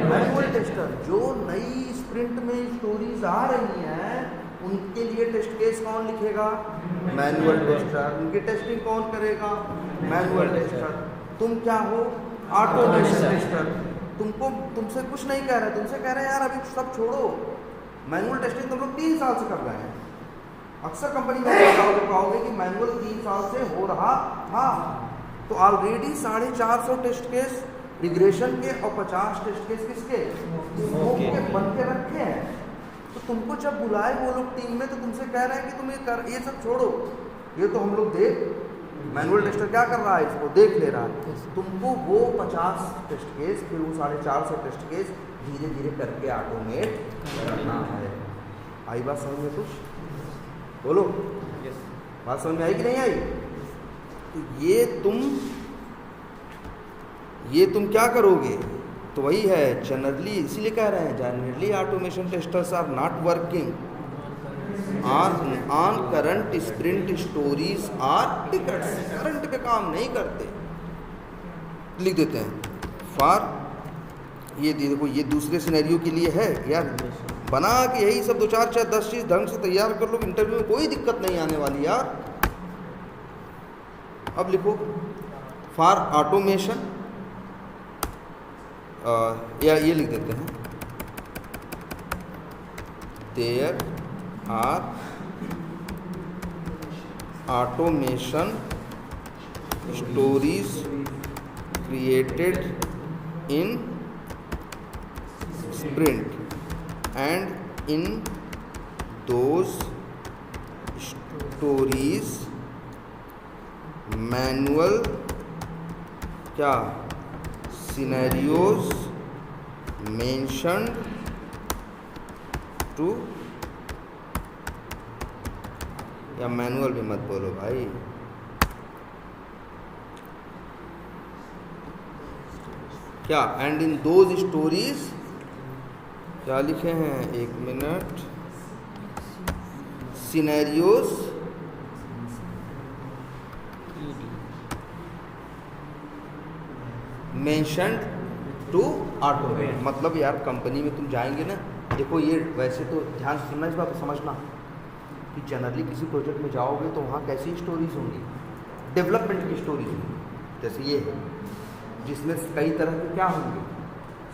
Manual tester. जो नई स्प्रिंट में स्टोरीज आ रही हैं उनके लिए टेस्ट केस कौन लिखेगा? Manual tester. उनकी टेस्टिंग कौन करेगा? Manual tester. तुम क्या हो? Automation tester. तुमसे कुछ नहीं कह रहे, तुमसे कह रहे हैं यार अभी सब छोड़ो, मैनुअल टेस्टिंग तुम लोग 3 साल से कर रहे हैं। अक्सर कंपनी में कहोगे कि मैनुअल 3 साल से हो रहा था, तो ऑलरेडी 450 टेस्ट केस रिग्रेशन के और 50 टेस्ट केस किसके, स्मोक के बन के रखे हैं। तो तुमको जब बुलाए वो लोग टीम में तो तुमसे कह रहे हैं कि तुम ये सब छोड़ो, ये तो हम लोग देख, मैनुअल टेस्टर क्या कर रहा है, इसको देख ले रहा है। तुमको वो 50 टेस्ट केस फिर वो 450 टेस्ट केस धीरे धीरे करके ऑटोमेट करना है। आई बात समझ में? कुछ बोलो, बात समझ में आई कि नहीं आई? तो ये तुम क्या करोगे? तो वही है जनरली, इसीलिए कह रहे हैं generally automation testers are not working on current sprint stories are tickets. Current पे काम नहीं करते। लिख देते हैं फॉर, ये देखो ये दूसरे सिनेरियो के लिए है यार, बना के यही सब 2 4 4 10 चीज़ ढंग से तैयार कर लो, इंटरव्यू में कोई दिक्कत नहीं आने वाली यार। अब लिखो फॉर ऑटोमेशन, या ये लिख देते हैं there are automation stories created in sprint and in those stories manual क्या सिनेरियोज मेंशन्ड टू, या मैनुअल भी मत बोलो भाई, क्या एंड इन दोज स्टोरीज, क्या लिखे हैं 1 minute, scenarios mentioned to automate. मतलब यार कंपनी में तुम जाएंगे ना, देखो ये वैसे तो ध्यान से सुनना, इस बात को समझना कि जनरली किसी प्रोजेक्ट में जाओगे तो वहाँ कैसी स्टोरीज होंगी, डेवलपमेंट की स्टोरीज होंगी, जैसे ये है जिसमें कई तरह के क्या होंगे,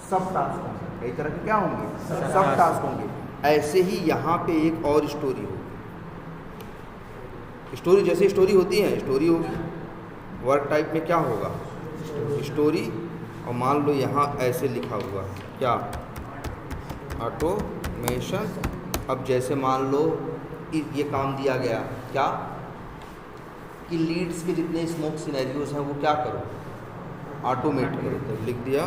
सब टास्क होंगे, कई तरह के क्या होंगे, सब टास्क होंगे। ऐसे ही यहाँ पे एक और स्टोरी होगी, स्टोरी जैसे स्टोरी होती है, स्टोरी होगी, वर्क टाइप में क्या होगा, स्टोरी। और मान लो यहाँ ऐसे लिखा हुआ है क्या, ऑटोमेशन। अब जैसे मान लो ये काम दिया गया क्या कि लीड्स के जितने स्मोक सिनेरियोज हैं वो क्या करो, ऑटोमेट करो। तो लिख दिया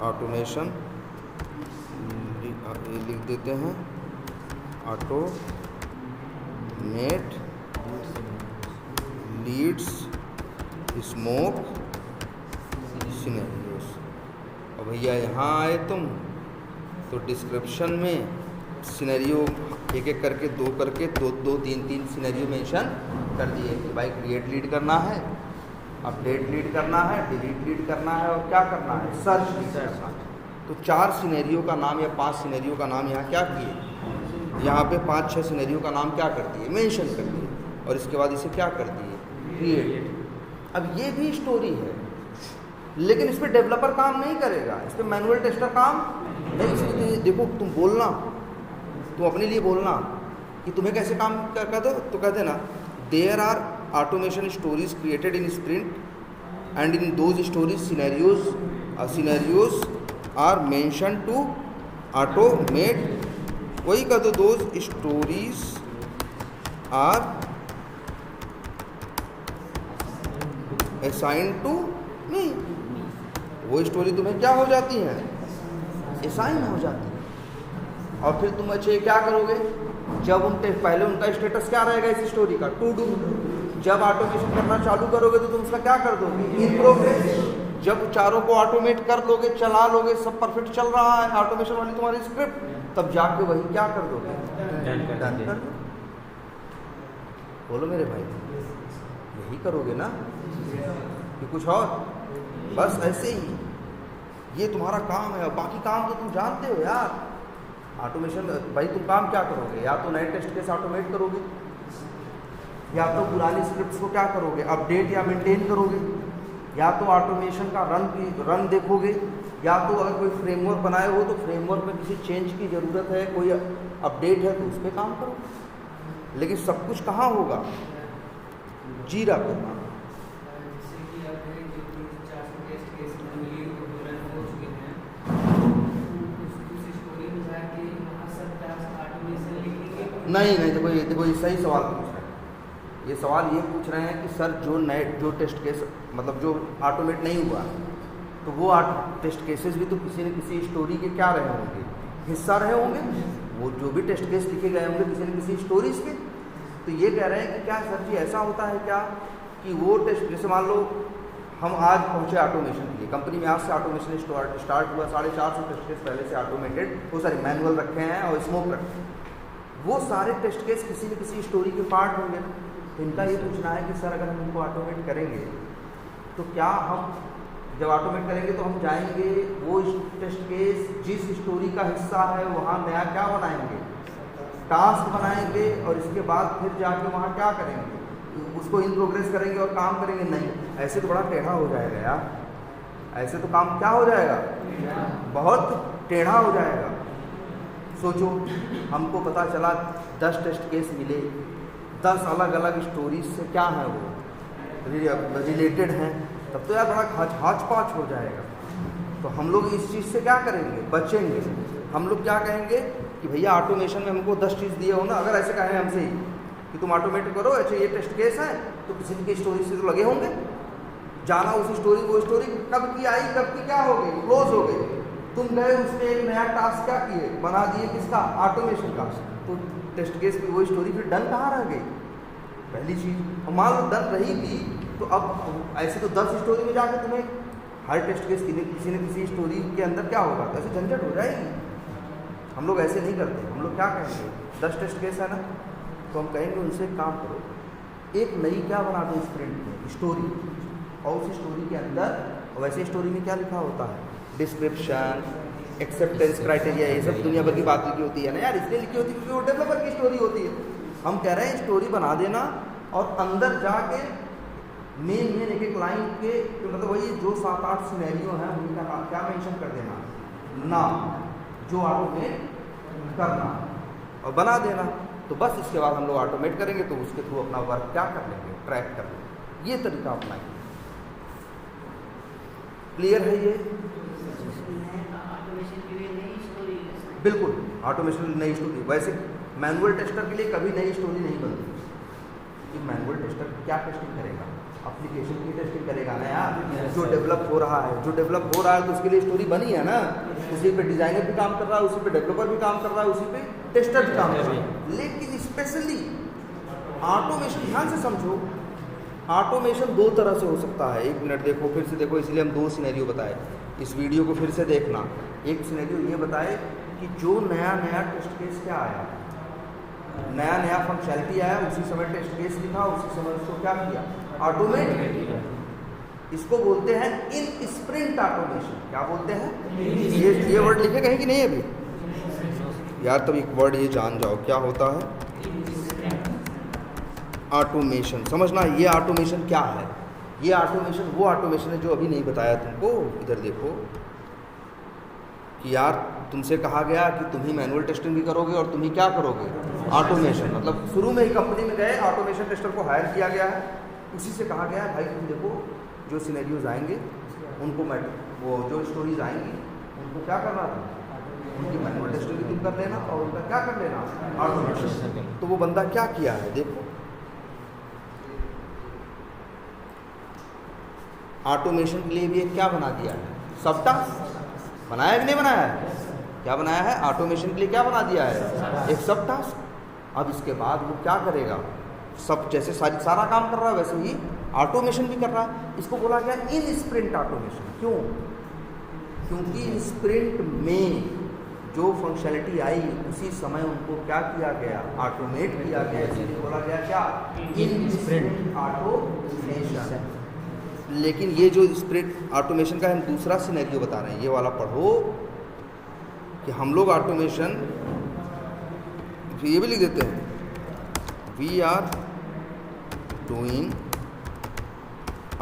ऑटोमेशन, लिख देते हैं ऑटोमेट लीड्स स्मोक सिनेरियोज। और भैया यहाँ आए तुम तो डिस्क्रिप्शन में सिनेरियो एक एक करके दो 3 सिनेरियो मेंशन कर दिए कि भाई क्रिएट लीड करना है, अपडेट लीड करना है, डिलीट लीड करना है और क्या करना है, सर्च लीड करना है। तो 4 सिनेरियो का नाम या 5 सिनेरियो का नाम यहाँ क्या किए, यहाँ पे 5-6 सिनेरियो का नाम क्या कर दिए, मेंशन कर दिए, और इसके बाद इसे क्या कर दिए, क्रिएट। अब ये भी स्टोरी है, लेकिन इस पर डेवलपर काम नहीं करेगा, इस पर मैनुअल टेस्टर काम नहीं। देखो तुम बोलना, तुम अपने लिए बोलना कि तुम्हें कैसे काम कर दो, तो कहते ना there are automation stories created in sprint and in those stories scenarios are mention to automate. वही कह दो, those stories are assign to me. वो स्टोरी तुम्हें क्या हो जाती है, असाइन हो जाती है। और फिर तुम अच्छे क्या करोगे, जब पहले उनका स्टेटस क्या रहेगा इस स्टोरी का, टू डू। जब ऑटोमेशन करना चालू करोगे तो तुम उसका क्या कर दोगे, इन प्रोग्रेस। जब चारों को ऑटोमेट कर लोगे, चला लोगे, सब परफेक्ट चल रहा है ऑटोमेशन वाली तुम्हारी स्क्रिप्ट, तब जाके वही क्या कर दोगे, डन कर दो। बोलो मेरे भाई, यही करोगे ना कि कुछ और? बस ऐसे ही ये तुम्हारा काम है। बाकी काम तो तुम जानते हो यार, ऑटोमेशन भाई तुम काम क्या करोगे, या तो नए टेस्ट केस ऑटोमेट करोगे, या तो पुरानी स्क्रिप्ट्स को क्या करोगे, अपडेट या मेंटेन करोगे, या तो ऑटोमेशन का रन देखोगे, या तो अगर कोई फ्रेमवर्क बनाए हो तो फ्रेमवर्क में किसी चेंज की ज़रूरत है, कोई अपडेट है तो उस पर काम करो। लेकिन सब कुछ कहाँ होगा, जीरा पर। नहीं देखो ये सही सवाल पूछ रहे हैं। ये सवाल ये पूछ रहे हैं कि सर जो टेस्ट केस मतलब जो ऑटोमेट नहीं हुआ तो वो टेस्ट केसेस भी तो किसी न किसी स्टोरी के क्या रहे होंगे, हिस्सा रहे होंगे। वो जो भी टेस्ट केस लिखे गए होंगे किसी न किसी स्टोरीज के। तो ये कह रहे हैं कि क्या सर जी ऐसा होता है क्या कि वो टेस्ट, जैसे मान लो हम आज पहुंचे ऑटोमेशन के लिए, कंपनी में आज से ऑटोमेशन स्टार्ट हुआ, 450 टेस्ट केस पहले से ऑटोमेटेड, वो सारे मैनुअल रखे हैं और स्मोक रखे हैं। वो सारे टेस्ट केस किसी न किसी स्टोरी के पार्ट होंगे। इनका ये पूछना है कि सर अगर हम इनको ऑटोमेट करेंगे तो क्या हम जब ऑटोमेट करेंगे तो हम जाएंगे वो टेस्ट केस जिस स्टोरी का हिस्सा है वहाँ नया क्या बनाएंगे, टास्क बनाएंगे, और इसके बाद फिर जाके वहाँ क्या करेंगे, उसको इन प्रोग्रेस करेंगे और काम करेंगे? नहीं, ऐसे तो बड़ा टेढ़ा हो जाएगा यार। ऐसे तो काम क्या हो जाएगा, बहुत टेढ़ा हो जाएगा। सोचो हमको पता चला 10 टेस्ट केस मिले, 10 अलग अलग स्टोरीज से क्या है वो रिलेटेड हैं, तब तो यार बड़ा हाच-पाच हो जाएगा। तो हम लोग इस चीज़ से क्या करेंगे, बचेंगे। हम लोग क्या कहेंगे कि भैया ऑटोमेशन में हमको 10 चीज़ दिए हो ना, अगर ऐसे कहें हमसे ही कि तुम ऑटोमेट करो, अच्छा ये टेस्ट केस है तो किसी की स्टोरी से तो लगे होंगे, जाना उसी स्टोरी, वो स्टोरी कब की आई कब की क्या हो गई, क्लोज हो गई। तुम गए उसमें एक नया टास्क क्या किए, बना दिए, किसका, ऑटोमेशन का। तो टेस्ट केस की वो स्टोरी फिर डन कहाँ रह गई, पहली चीज़। मान लो डन रही भी तो अब ऐसे तो 10 स्टोरी में जाके तुम्हें हर टेस्ट केस किसी न किसी स्टोरी के अंदर क्या होगा, तो ऐसे झंझट हो जाएगी। हम लोग ऐसे नहीं करते। हम लोग क्या कहेंगे, 10 टेस्ट केस है ना, तो हम कहेंगे उनसे एक काम करो, एक नई क्या बना दो स्प्रिंट में स्टोरी, और उस स्टोरी के अंदर, वैसे स्टोरी में क्या लिखा होता है, डिस्क्रिप्शन, एक्सेप्टेंस क्राइटेरिया, ये सब दुनिया भर की बात लिखी होती है ना यार, इसलिए लिखी होती है क्योंकि वो डेवलपर की स्टोरी होती है। हम कह रहे हैं स्टोरी बना देना और अंदर जाके मेन एक लाइन के मतलब वही जो 7-8 सिनेरियो हैं उनका नाम क्या मेंशन कर देना, नाम जो ऑटोमेट करना और बना देना। तो बस इसके बाद हम लोग ऑटोमेट करेंगे तो उसके थ्रू अपना वर्क क्या कर लेंगे, ट्रैक कर लेंगे। ये तरीका अपनाएंगे। क्लियर है ये? बिल्कुल, ऑटोमेशन नई स्टोरी। वैसे मैनुअल टेस्टर के लिए कभी नई स्टोरी नहीं बनती, क्योंकि मैनुअल टेस्टर क्या टेस्टिंग करेगा, एप्लीकेशन की टेस्टिंग करेगा ना यार, जो डेवलप हो रहा है, तो उसके लिए स्टोरी बनी है ना, उसी पे डिजाइनर भी काम कर रहा है, उसी पे डेवलपर भी काम कर रहा है, उसी पे टेस्टर भी काम कर रहा है। लेकिन स्पेशली ऑटोमेशन, ध्यान से समझो, ऑटोमेशन 2 तरह से हो सकता है। 1 मिनट देखो, फिर से देखो, इसलिए हम 2 सिनेरियो बताए। इस वीडियो को फिर से देखना। एक सिनेरियो ये बताए कि जो नया टेस्ट केस क्या आया, नया फंक्शनैलिटी आया, उसी समय टेस्ट केस लिखा, उसी समय उसको क्या किया, ऑटोमेट। इसको बोलते हैं इन स्प्रिंट ऑटोमेशन। क्या बोलते हैं? ये वर्ड लिखे कहीं कि नहीं अभी यार, तब एक वर्ड ये जान जाओ क्या होता है ऑटोमेशन। समझना, ये ऑटोमेशन क्या है। ये ऑटोमेशन वो ऑटोमेशन है जो अभी नहीं बताया तुमको। इधर देखो कि यार तुमसे कहा गया कि तुम ही मैनुअल टेस्टिंग भी करोगे और तुम ही क्या करोगे, ऑटोमेशन। मतलब शुरू में ही कंपनी में गए, ऑटोमेशन टेस्टर को हायर किया गया है, उसी से कहा गया है भाई तुम देखो जो सिनेरियोज आएंगे उनको वो जो स्टोरीज आएंगी उनको क्या करना था, उनकी मैनुअल टेस्टिंग भी तुम कर लेना और उनका क्या कर लेना, ऑटोमेशन। तो वो बंदा क्या किया है देखो, ऑटोमेशन के लिए भी एक क्या बना दिया है, सब टास्क बनाया कि नहीं बनाया है, क्या बनाया है, ऑटोमेशन के लिए क्या बना दिया है, एक सब टास्क। अब इसके बाद वो क्या करेगा, सब जैसे सारा काम कर रहा है वैसे ही ऑटोमेशन भी कर रहा है। इसको बोला गया इन स्प्रिंट ऑटोमेशन। क्यों? क्योंकि स्प्रिंट में जो फंक्शनैलिटी आई उसी समय उनको क्या किया गया, ऑटोमेट किया गया, इसलिए बोला गया क्या, इन स्प्रिंट ऑटोमेशन। लेकिन ये जो स्प्रिंट ऑटोमेशन का हम दूसरा सिनेरियो बता रहे हैं, ये वाला पढ़ो कि हम लोग ऑटोमेशन, ये भी लिख देते हैं, we are doing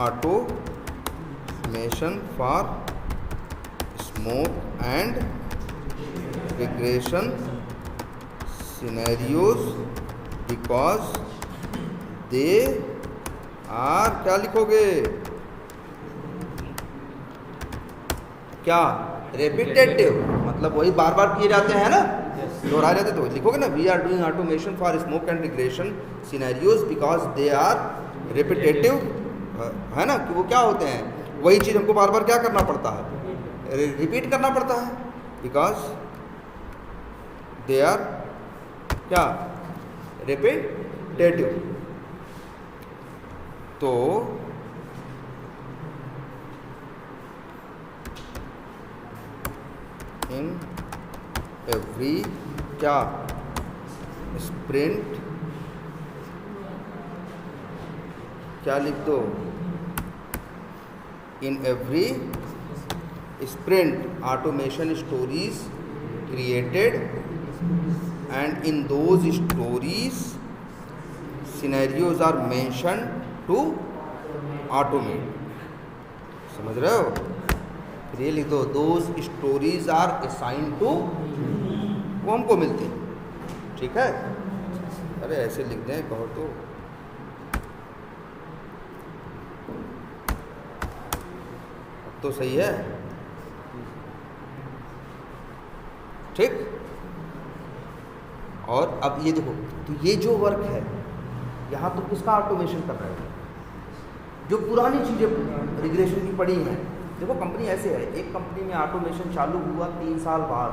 automation for smoke and regression scenarios because they are, क्या लिखोगे, क्या रेपिटेटिव, मतलब वही बार बार किए जाते हैं ना, दोहराए जाते। तो लिखोगे ना we are doing automation for smoke and regression scenarios because they are repetitive, है ना, कि वो क्या होते हैं, वही चीज़ हमको बार बार क्या करना पड़ता है, रिपीट करना पड़ता है, बिकॉज दे आर क्या रेपिटेटिव। तो इन एवरी क्या स्प्रिंट, क्या लिख दो, in every sprint automation stories created and in those stories scenarios are mention to automate. समझ रहे हो? फिर ये लिख दो those stories are assign to, वो हमको मिलते हैं, ठीक है। अरे ऐसे लिख दें कहो तो, अब तो सही है, ठीक। और अब ये देखो, तो ये जो वर्क है यहाँ तो किसका ऑटोमेशन कर रहे हो, जो पुरानी चीज़ें रिग्रेशन की पड़ी हैं। देखो कंपनी ऐसे है, एक कंपनी में ऑटोमेशन चालू हुआ 3 साल बाद,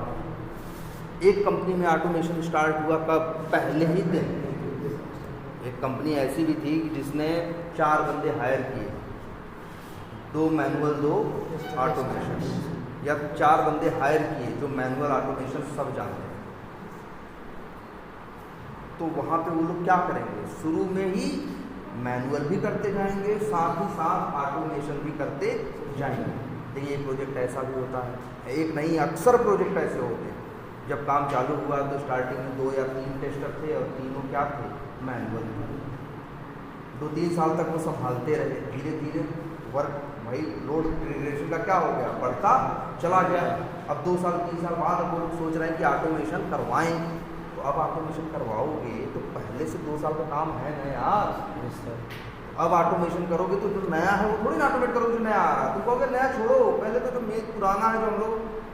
एक कंपनी में ऑटोमेशन स्टार्ट हुआ कब, पहले ही दिन। एक कंपनी ऐसी भी थी जिसने 4 बंदे हायर किए, 2 मैनुअल 2 ऑटोमेशन, या 4 बंदे हायर किए जो मैनुअल ऑटोमेशन सब जानते हैं। तो वहाँ पे वो लोग क्या करेंगे, शुरू में ही मैनुअल भी करते जाएंगे, साथ ही साथ ऑटोमेशन भी करते जाएंगे। तो ये प्रोजेक्ट ऐसा भी होता है, एक नहीं अक्सर प्रोजेक्ट ऐसे होते हैं। जब काम चालू हुआ तो स्टार्टिंग में 2 या 3 टेस्टर थे और तीनों क्या थे, मैनुअल। 2-3 साल तक वो संभालते रहे, धीरे धीरे वर्क भाई लोड रिग्रेशन का क्या हो गया, बढ़ता चला गया। अब 2 साल 3 साल बाद अब वो लोग सोच रहे हैं कि ऑटोमेशन करवाएंगे। तो अब ऑटोमेशन करवाओगे तो पहले से 2 साल का काम है ना यार। अब ऑटोमेशन करोगे तो जो नया है वो थोड़ी ना ऑटोमेट करोगे जो नया आ रहा है। तुम कहोगे नया छोड़ो, पहले तो जो मेन पुराना है जो हम लोग,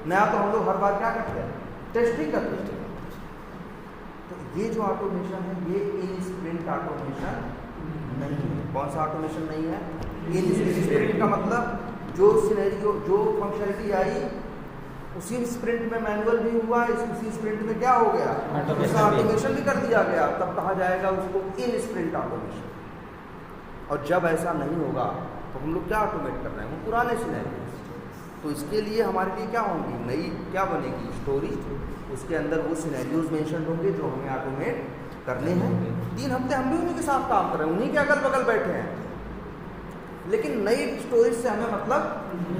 नया तो हम लोग हर बार क्या करते हैं, टेस्टिंग करते हैं। तो ये जो ऑटोमेशन है ये इन स्प्रिंट ऑटोमेशन नहीं है। कौन सा ऑटोमेशन नहीं है, इन स्प्रिंट का मतलब जो सिनेरियो जो फंक्शनलिटी आई उसी स्प्रिंट में मैनुअल भी हुआ, उसी स्प्रिंट में क्या हो गया, उसका ऑटोमेशन भी कर दिया गया, तब कहा जाएगा उसको इन स्प्रिंट ऑटोमेशन। और जब ऐसा नहीं होगा तो हम लोग क्या ऑटोमेट कर रहे हैं, वो पुराने सिनेरियो। तो इसके लिए हमारे लिए क्या होंगी, नई क्या बनेगी स्टोरी, उसके अंदर वो सिनेरियोज मेंशन होंगे जो हमें ऑटोमेट करने हैं। 3 हफ्ते हम भी उन्हीं के साथ काम कर रहे हैं, उन्हीं के अगल बगल बैठे हैं, लेकिन नई स्टोरेज से हमें मतलब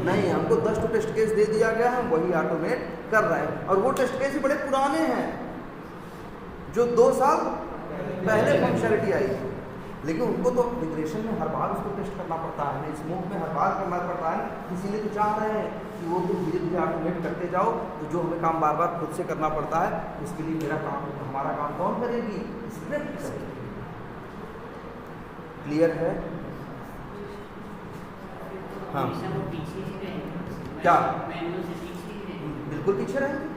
नहीं। हमको 10 टेस्ट केस दे दिया गया है, हम वही ऑटोमेट कर रहे हैं। और वो टेस्ट केस भी बड़े पुराने हैं जो 2 साल पहले फंक्शनलिटी आई, लेकिन उनको तो मिग्रेशन में हर बार उसको टेस्ट करना पड़ता है, स्मोक में हर बार करना पड़ता है। इसीलिए तो चाह रहे हैं कि वो तो धीरे धीरे ऑटोमेट करते जाओ। तो जो हमें काम बार बार खुद से करना पड़ता है, उसके लिए मेरा काम, हमारा काम कौन करेगी, स्क्रिप्ट करेगी। क्लियर है? हाँ क्या बिल्कुल पीछे रहेंगे,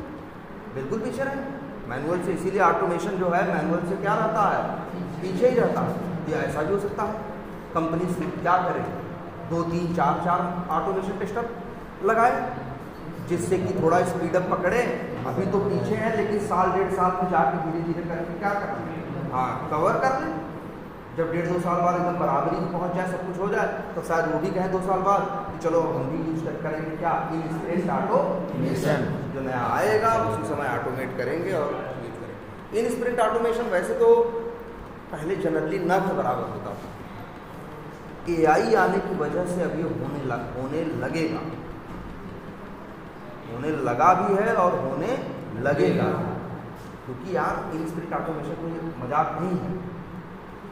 बिल्कुल पीछे रहेंगे मैनुअल से। इसीलिए ऑटोमेशन जो है मैनुअल से क्या रहता है, पीछे ही रहता है। ये ऐसा भी हो सकता है कंपनी क्या करे, 2, 3, 4 ऑटोमेशन टेस्टर लगाए, जिससे कि थोड़ा स्पीडअप पकड़े। अभी तो पीछे हैं, लेकिन 1-1.5 साल में जाके धीरे धीरे करके क्या करना, हाँ कवर कर लें। जब 1.5-2 साल बाद एकदम बराबरी में पहुंच जाए, सब कुछ हो जाए, तो शायद वो भी कहें 2 साल बाद कि चलो हम भी यूज करेंगे क्या, इन स्प्रिंट ऑटोमेशन। जो नया आएगा उसी समय ऑटोमेट करेंगे और यूज करेंगे। इन स्प्रिंट ऑटोमेशन वैसे तो पहले जनरली न के बराबर होता था, AI आने की वजह से अब ये होने लगेगा, होने लगा भी है और होने लगेगा। क्योंकि यार इन स्प्रिंट ऑटोमेशन कोई मजाक नहीं है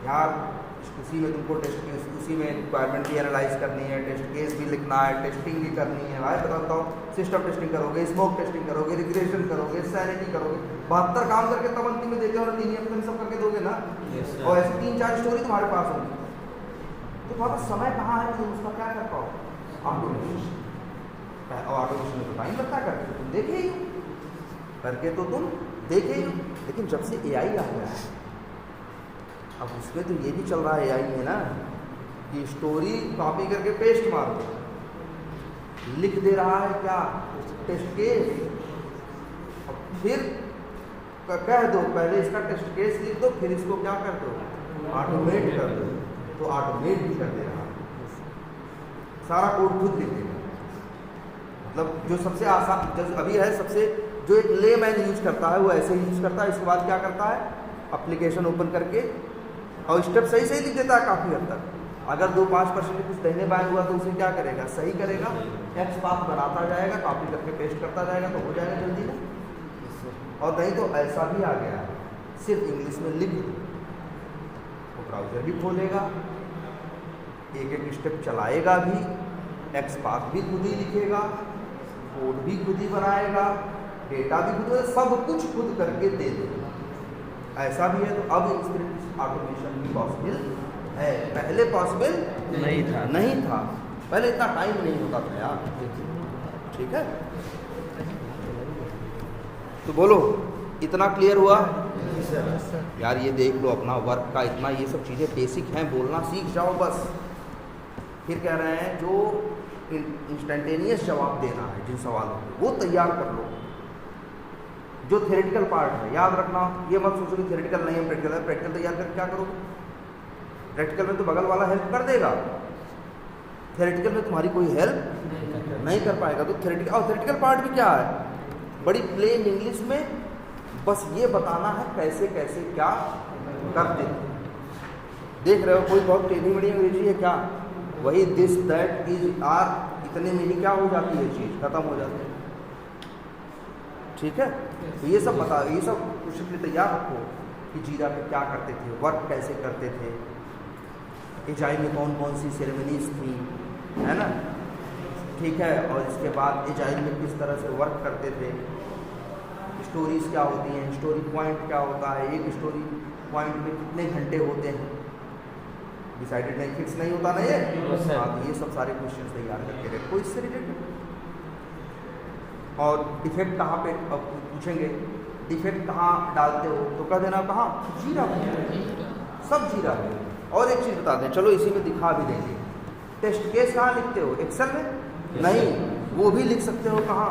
यार। उसी में तुमको टेस्ट केस, उसी में रिक्वायरमेंट भी एनालाइज करनी है, टेस्ट केस भी लिखना है, टेस्टिंग भी करनी है। भाई बताता हूँ, सिस्टम टेस्टिंग करोगे, स्मोक टेस्टिंग करोगे, रिग्रेशन करोगे, सैनिटी करोगे, 72 काम करके तब अंतिम में देते हो ना, 3 हफ्ते में सब करके दोगे ना। और ऐसे 3-4 स्टोरी तुम्हारे पास होगी, तो तुम्हारा समय कहाँ है कि तुम उसका क्या कर पाओ, ऑटोमेशन। और ऑटोमेशन में तो टाइम लगता है, करके तुम देखे ही हो, करके तो तुम देखे ही हो। लेकिन जब से एआई आ गया है, अब उसमें तो ये भी चल रहा है एआई में ना कि स्टोरी कॉपी करके पेस्ट मार दो, लिख दे रहा है क्या टेस्ट केस, अब फिर कह दो पहले इसका टेस्ट केस लिख दो, फिर इसको क्या कर दो ऑटोमेट कर दो, तो ऑटोमेट भी कर दे रहा है, सारा कोड खुद लिख देगा। मतलब जो सबसे आसान जो अभी है, सबसे जो एक लेमैन यूज करता है वो ऐसे ही यूज करता है। इसके बाद क्या करता है, एप्लीकेशन ओपन करके और स्टेप सही सही लिख देता है काफ़ी हद तक। अगर 2-5% कुछ दाहिने बाएं हुआ तो उसे क्या करेगा, सही करेगा, एक्स पाथ बनाता जाएगा, कॉपी करके पेस्ट करता जाएगा, तो हो जाएगा जल्दी ना। और नहीं तो ऐसा भी आ गया है, सिर्फ इंग्लिश में लिख दो, वो ब्राउजर भी खोलेगा, एक एक स्टेप चलाएगा भी, एक्स पाथ भी खुद ही लिखेगा, कोड भी खुद ही बनाएगा, डेटा भी खुद, सब कुछ खुद करके दे देगा। ऐसा भी है। तो अब स्क्रिप्ट ऑटोमेशन भी पॉसिबल है, पहले पॉसिबल नहीं था, पहले इतना टाइम नहीं होता था यार। ठीक है, तो बोलो इतना क्लियर हुआ यार? ये देख लो अपना वर्क का इतना, ये सब चीज़ें बेसिक हैं, बोलना सीख जाओ बस। फिर कह रहे हैं जो इंस्टेंटेनियस जवाब देना है जिन सवालों को, वो तैयार कर लो। जो थ्योरेटिकल पार्ट है याद रखना, ये मत सोचो कि थ्योरेटिकल नहीं है प्रैक्टिकल है, प्रैक्टिकल तैयार करके क्या करोगे? प्रैक्टिकल में तो बगल वाला हेल्प कर देगा, थ्योरेटिकल में तुम्हारी कोई हेल्प नहीं कर पाएगा। तो थ्योरेटिकल, और थ्योरेटिकल पार्ट भी क्या है, बड़ी प्लेन इंग्लिश में बस ये बताना है कैसे कैसे क्या करते। देख रहे हो कोई बहुत टेढ़ी मेढ़ी अंग्रेजी है क्या, वही दिस दैट इज आर, इतने में ही क्या हो जाती है, चीज़ खत्म हो जाती है। ठीक है, तो ये सब बता, ये सब कुछ लिए तैयार रखो कि जीरा पे क्या करते थे, वर्क कैसे करते थे, एजाइल में कौन कौन सी सेरेमनीज थी, है ना। ठीक है, और इसके बाद एजाइल में किस तरह से वर्क करते थे, स्टोरीज क्या होती हैं, स्टोरी पॉइंट क्या होता है, एक स्टोरी पॉइंट में कितने घंटे होते हैं, डिसाइडेड नहीं, फिक्स नहीं होता ना ये। हाँ, तो ये सब सारे क्वेश्चन तैयार करके रखो इससे रिलेटेड। और डिफेक्ट कहाँ पे अब पूछेंगे, डिफेक्ट कहाँ डालते हो, तो कह देना कहाँ, जीरा पे, सब जीरा पे। और एक चीज़ बता दें, चलो इसी में दिखा भी देंगे, टेस्ट केस कहाँ लिखते हो, एक्सेल में नहीं, वो भी लिख सकते हो कहाँ,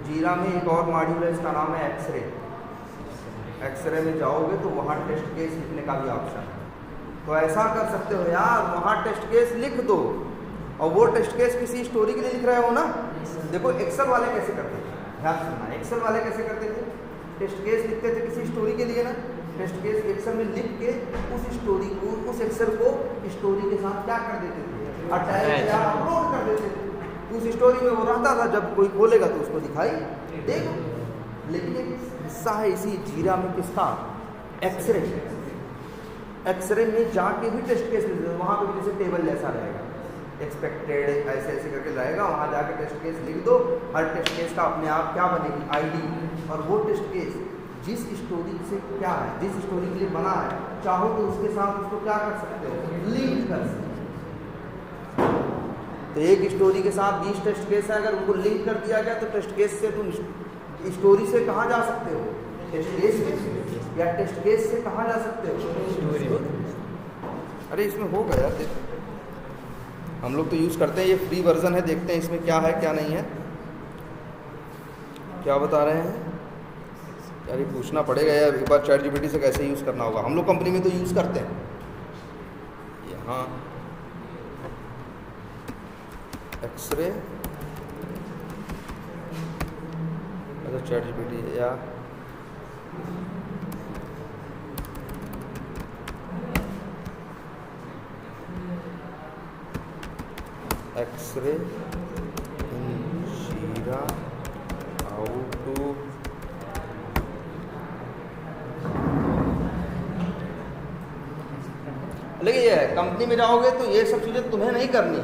जीरा में। एक और मॉड्यूल है, इसका नाम है एक्सरे। एक्सरे में जाओगे तो वहाँ टेस्ट केस लिखने का भी ऑप्शन है, तो ऐसा कर सकते हो यार, वहाँ टेस्ट केस लिख दो, और वो टेस्ट केस किसी स्टोरी के लिए लिख रहे हो ना। देखो एक्सेल वाले कैसे करते थे, ध्यान सुनना, एक्सेल वाले कैसे करते थे, टेस्ट केस लिखते थे किसी स्टोरी के लिए ना, टेस्ट केस एक्सेल में लिख के उस स्टोरी को, उस एक्सेल को स्टोरी के साथ क्या कर देते थे, अटैच या अपलोड कर देते थे। उस स्टोरी में वो रहता था, जब कोई खोलेगा तो उसको दिखाई देगा। लेकिन एक हिस्सा है इसी जीरा में किसका, एक्सरे। एक्सरे में जाके भी टेस्ट केस लिख दो, वहाँ पे भी जैसे टेबल जैसा रहेगा, एक्सपेक्टेड ऐसे ऐसे करके रहेगा, वहाँ जाके टेस्ट केस लिख दो, हर टेस्ट केस का अपने आप क्या बनेगी, आईडी। और वो टेस्ट केस जिस स्टोरी से क्या है, जिस स्टोरी के लिए बना है, चाहो तो उसके साथ उसको क्या कर सकते हो, लिंक कर सकते हो। तो एक स्टोरी के साथ 20 टेस्ट केस है, अगर उनको लिंक कर दिया गया तो टेस्ट केस से तुम स्टोरी से कहाँ जा सकते हो, टेस्ट केस से, या टेस्ट केस से कहाँ जा सकते हो, स्टोरी। अरे इसमें हो गया, हम लोग तो यूज़ करते हैं, ये फ्री वर्जन है, देखते हैं इसमें क्या है क्या नहीं है। क्या बता रहे हैं यार, ये पूछना पड़ेगा यार एक बार, ChatGPT से कैसे यूज़ करना होगा। हम लोग कंपनी में तो यूज़ करते हैं। यहाँ एक्सरे, अच्छा ChatGPT या एक्सरे इन जीरा हाउ टू लेकिन ये कंपनी में जाओगे तो ये सब चीज़ें तुम्हें नहीं करनी,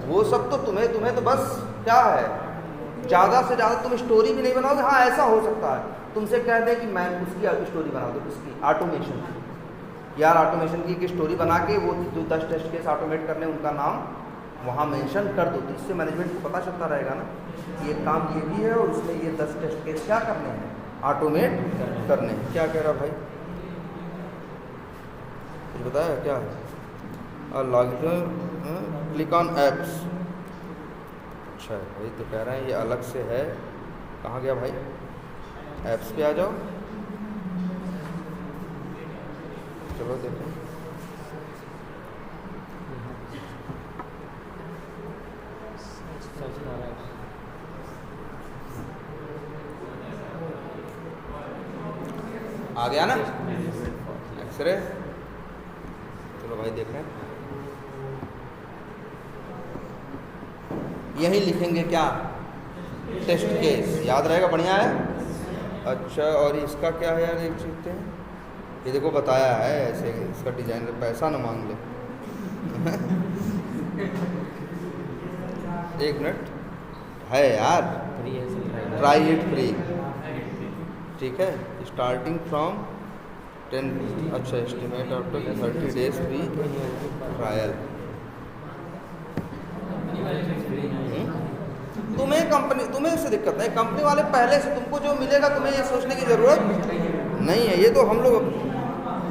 वो सब तो तुम्हें तो बस क्या है, ज़्यादा से ज़्यादा तुम स्टोरी भी नहीं बनाओगे। हाँ ऐसा हो सकता है तुमसे कह दे कि मैं उसकी स्टोरी बना दो, उसकी ऑटोमेशन, यार ऑटोमेशन की स्टोरी बना के वो जो 10 टेस्ट केस ऑटोमेट करने, उनका नाम वहाँ मेंशन कर दो, तो इससे मैनेजमेंट को पता चलता रहेगा ना कि ये काम ये भी है और उसमें ये 10 टेस्ट केस क्या करने हैं, ऑटोमेट करने हैं। क्या कह रहा भाई, कुछ बताया क्या है? Login click on apps. अच्छा भाई, तो कह रहे हैं ये अलग से है। कहाँ गया भाई, एप्स पे आ जाओ, चलो देखें। आ गया ना एक्सरे, चलो भाई देखें। यही लिखेंगे क्या, टेस्ट केस, याद रहेगा, बढ़िया है। अच्छा, और इसका क्या है यार, एक चीज़ हैं, ये देखो बताया है ऐसे, इसका डिजाइन, पैसा ना मांग ले। एक मिनट है यार, ट्राई इट फ्री, ठीक है। स्टार्टिंग फ्रॉम 10, अच्छा, estimate after 30 days free trial. तुम्हें कंपनी, तुम्हें इससे दिक्कत नहीं, कंपनी वाले पहले से तुमको जो मिलेगा तुम्हें ये सोचने की ज़रूरत नहीं है। ये तो हम लोग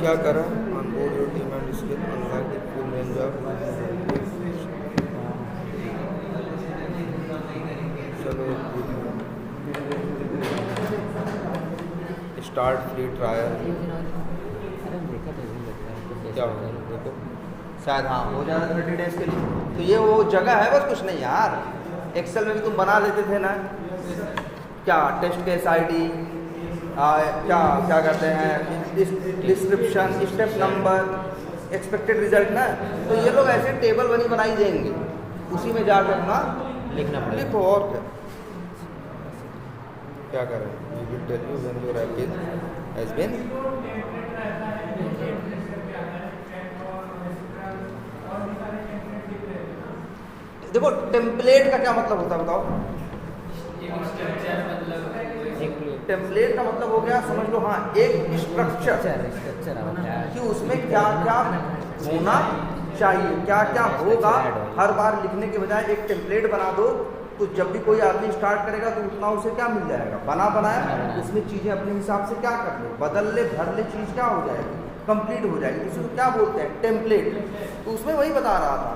क्या कर रहे हैं, on board your team and skill unlock the full range of. चलो स्टार्ट फ्री ट्रायल, क्या होगा देखो, शायद हाँ हो जाएगा 30 डेज के लिए। तो ये वो जगह है, बस कुछ नहीं यार। एक्सेल में भी तुम बना लेते थे ना, क्या टेस्ट केस आईडी, क्या क्या करते हैं, description, step number, expected result ना। तो ये लोग ऐसे टेबल बनी बनाई देंगे, उसी में जाकर अपना लिखना पड़ेगा। लिखो, और क्या करें, we will tell you when your app has been. देखो टेम्पलेट का क्या मतलब होता है बताओ। टेम्पलेट का मतलब हो गया, समझ लो, हाँ, एक स्ट्रक्चर कि उसमें क्या क्या होना चाहिए, क्या क्या होगा। हर बार लिखने के बजाय एक टेम्पलेट बना दो, तो जब भी कोई आदमी स्टार्ट करेगा तो उतना उसे क्या मिल जाएगा, बना बनाया, उसमें चीज़ें अपने हिसाब से क्या कर लो, बदल ले, भर ले, चीज़ क्या हो जाएगी, कंप्लीट हो जाएगी। इसको क्या बोलते हैं, टेम्पलेट। तो उसमें वही बता रहा था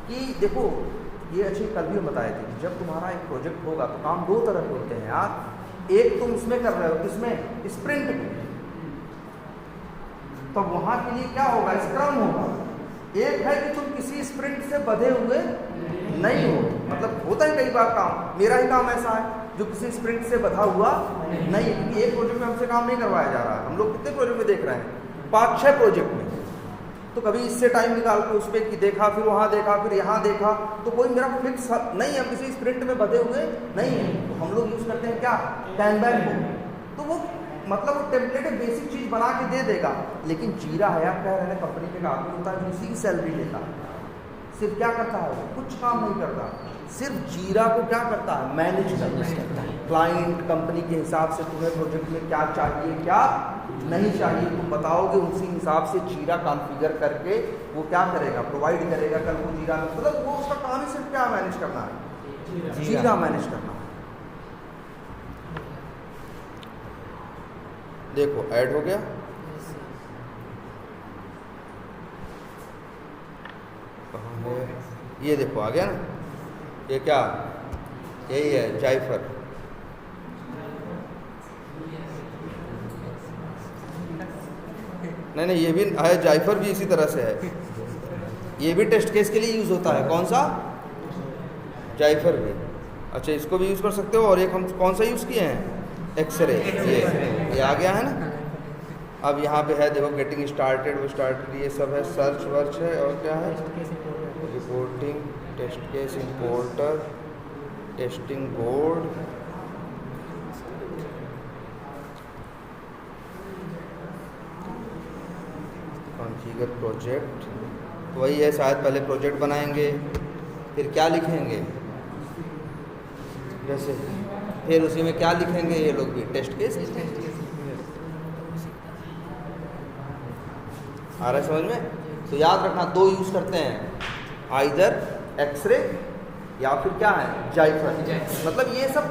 कि देखो, ये अच्छी कल भी बताए थे कि जब तुम्हारा एक प्रोजेक्ट होगा तो काम दो तरह के होते हैं यार। एक तुम उसमें कर रहे हो, किसमें, स्प्रिंट में, तो वहाँ के लिए क्या होगा, स्क्रम होगा। एक है कि तुम किसी स्प्रिंट से बंधे हुए नहीं हो, मतलब होता है कई बार काम, मेरा ही काम ऐसा है जो किसी स्प्रिंट से बंधा हुआ नहीं है, क्योंकि एक प्रोजेक्ट में हमसे काम नहीं करवाया जा रहा है। हम लोग कितने प्रोजेक्ट में देख रहे हैं, 5-6 प्रोजेक्ट में, तो कभी इससे टाइम निकाल के उस पर कि देखा, फिर वहाँ देखा, फिर यहाँ देखा, तो कोई मेरा फिक्स नहीं है, किसी स्प्रिंट में बंधे हुए नहीं है। तो हम लोग यूज़ करते हैं क्या, कैनवैन को। तो वो मतलब वो टेम्पलेट बेसिक चीज़ बना के दे देगा। लेकिन जीरा है, आप कह रहे हैं कंपनी के आदमी होता है जो इसी की सैलरी लेता है, सिर्फ क्या करता है, वो कुछ काम नहीं करता, सिर्फ जीरा को क्या करता है, मैनेज करता है। क्लाइंट कंपनी के हिसाब से तुम्हें प्रोजेक्ट में क्या चाहिए, क्या नहीं चाहिए, तुम बताओगे, उसी हिसाब से जीरा कॉन्फ़िगर करके वो क्या करेगा, प्रोवाइड करेगा। कल को जीरा, मतलब वो उसका काम ही सिर्फ क्या मैनेज करना है, जीरा मैनेज करना है। देखो ऐड हो गया, कहाँ है ये, देखो आ गया ना, ये क्या, यही है जायफर। नहीं नहीं, ये भी है, जायफर भी इसी तरह से है, ये भी टेस्ट केस के लिए यूज़ होता है। कौन सा, जायफर भी। अच्छा, इसको भी यूज़ कर सकते हो। और एक हम कौन सा यूज़ किए हैं, एक्सरे, ये आ गया है ना। अब यहाँ पे है देखो, गेटिंग स्टार्टेड, वो स्टार्टेड, ये सब है, सर्च वर्च है, और क्या है, reporting, test case importer, testing board, configure project. वही है, शायद पहले प्रोजेक्ट बनाएंगे, फिर क्या लिखेंगे, जैसे फिर उसी में क्या लिखेंगे, ये लोग भी टेस्ट केस। आ रहा है समझ में। तो याद रखना, दो यूज़ करते हैं, आइदर एक्सरे या फिर क्या है, जाइफर। मतलब ये सब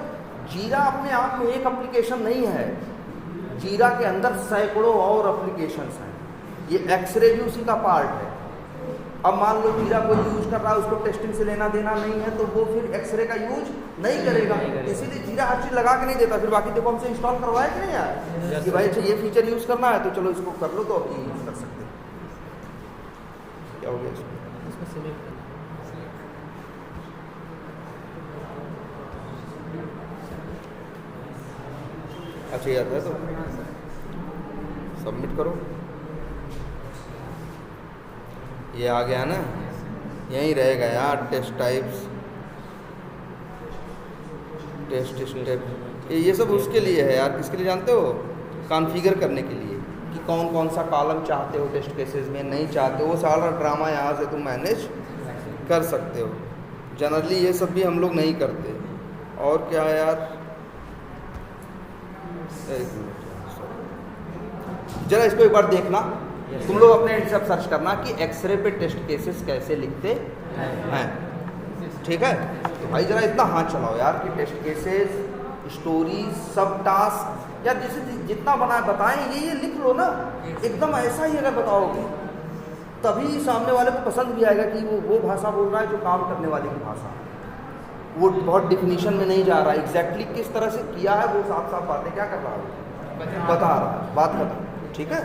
जीरा अपने आप में एक एप्लीकेशन नहीं है, जीरा के अंदर सैकड़ों और एप्लीकेशंस हैं। ये एक्सरे भी उसी का पार्ट है। अब मान लो जीरा कोई यूज कर रहा है, उसको टेस्टिंग से लेना देना नहीं है, तो वो फिर एक्सरे का यूज नहीं करेगा। इसीलिए जीरा हर चीज़ लगा के नहीं देता। फिर बाकी देखो हमसे इंस्टॉल करवाया कि नहीं यार, कि भाई अच्छा ये फीचर यूज़ करना है तो चलो इसको कर लो, तो अब ये यूज़ कर सकते। क्या हो गया इसमें? अच्छा ये आता है तो सबमिट करो। ये आ गया ना, यहीं रहेगा यार, टेस्ट टाइप्स, टेस्ट स्टेप, ये सब उसके लिए है यार। किसके लिए जानते हो? कॉन्फ़िगर करने के लिए, कि कौन कौन सा कॉलम चाहते हो टेस्ट केसेस में, नहीं चाहते हो, वो सारा ड्रामा यहाँ से तुम मैनेज कर सकते हो। जनरली ये सब भी हम लोग नहीं करते। और क्या है यार, एक मिनट जरा इसको एक बार देखना, तुम लोग अपने एंड से सर्च करना कि एक्सरे पे टेस्ट केसेस कैसे लिखते हैं, ठीक है? तो भाई जरा इतना हाथ चलाओ यार कि टेस्ट केसेस, स्टोरीज, सब टास्क यार जैसे जितना बना बताएं ये लिख लो ना, एकदम ऐसा ही अगर बताओगे तभी सामने वाले को पसंद भी आएगा कि वो भाषा बोल रहा है जो काम करने वाले की भाषा, वो बहुत डिफिनीशन में नहीं जा रहा है, एग्जैक्टली किस तरह से किया है वो साफ साफ बातें क्या कर रहा है, बता रहा है, बात खत्म। ठीक है।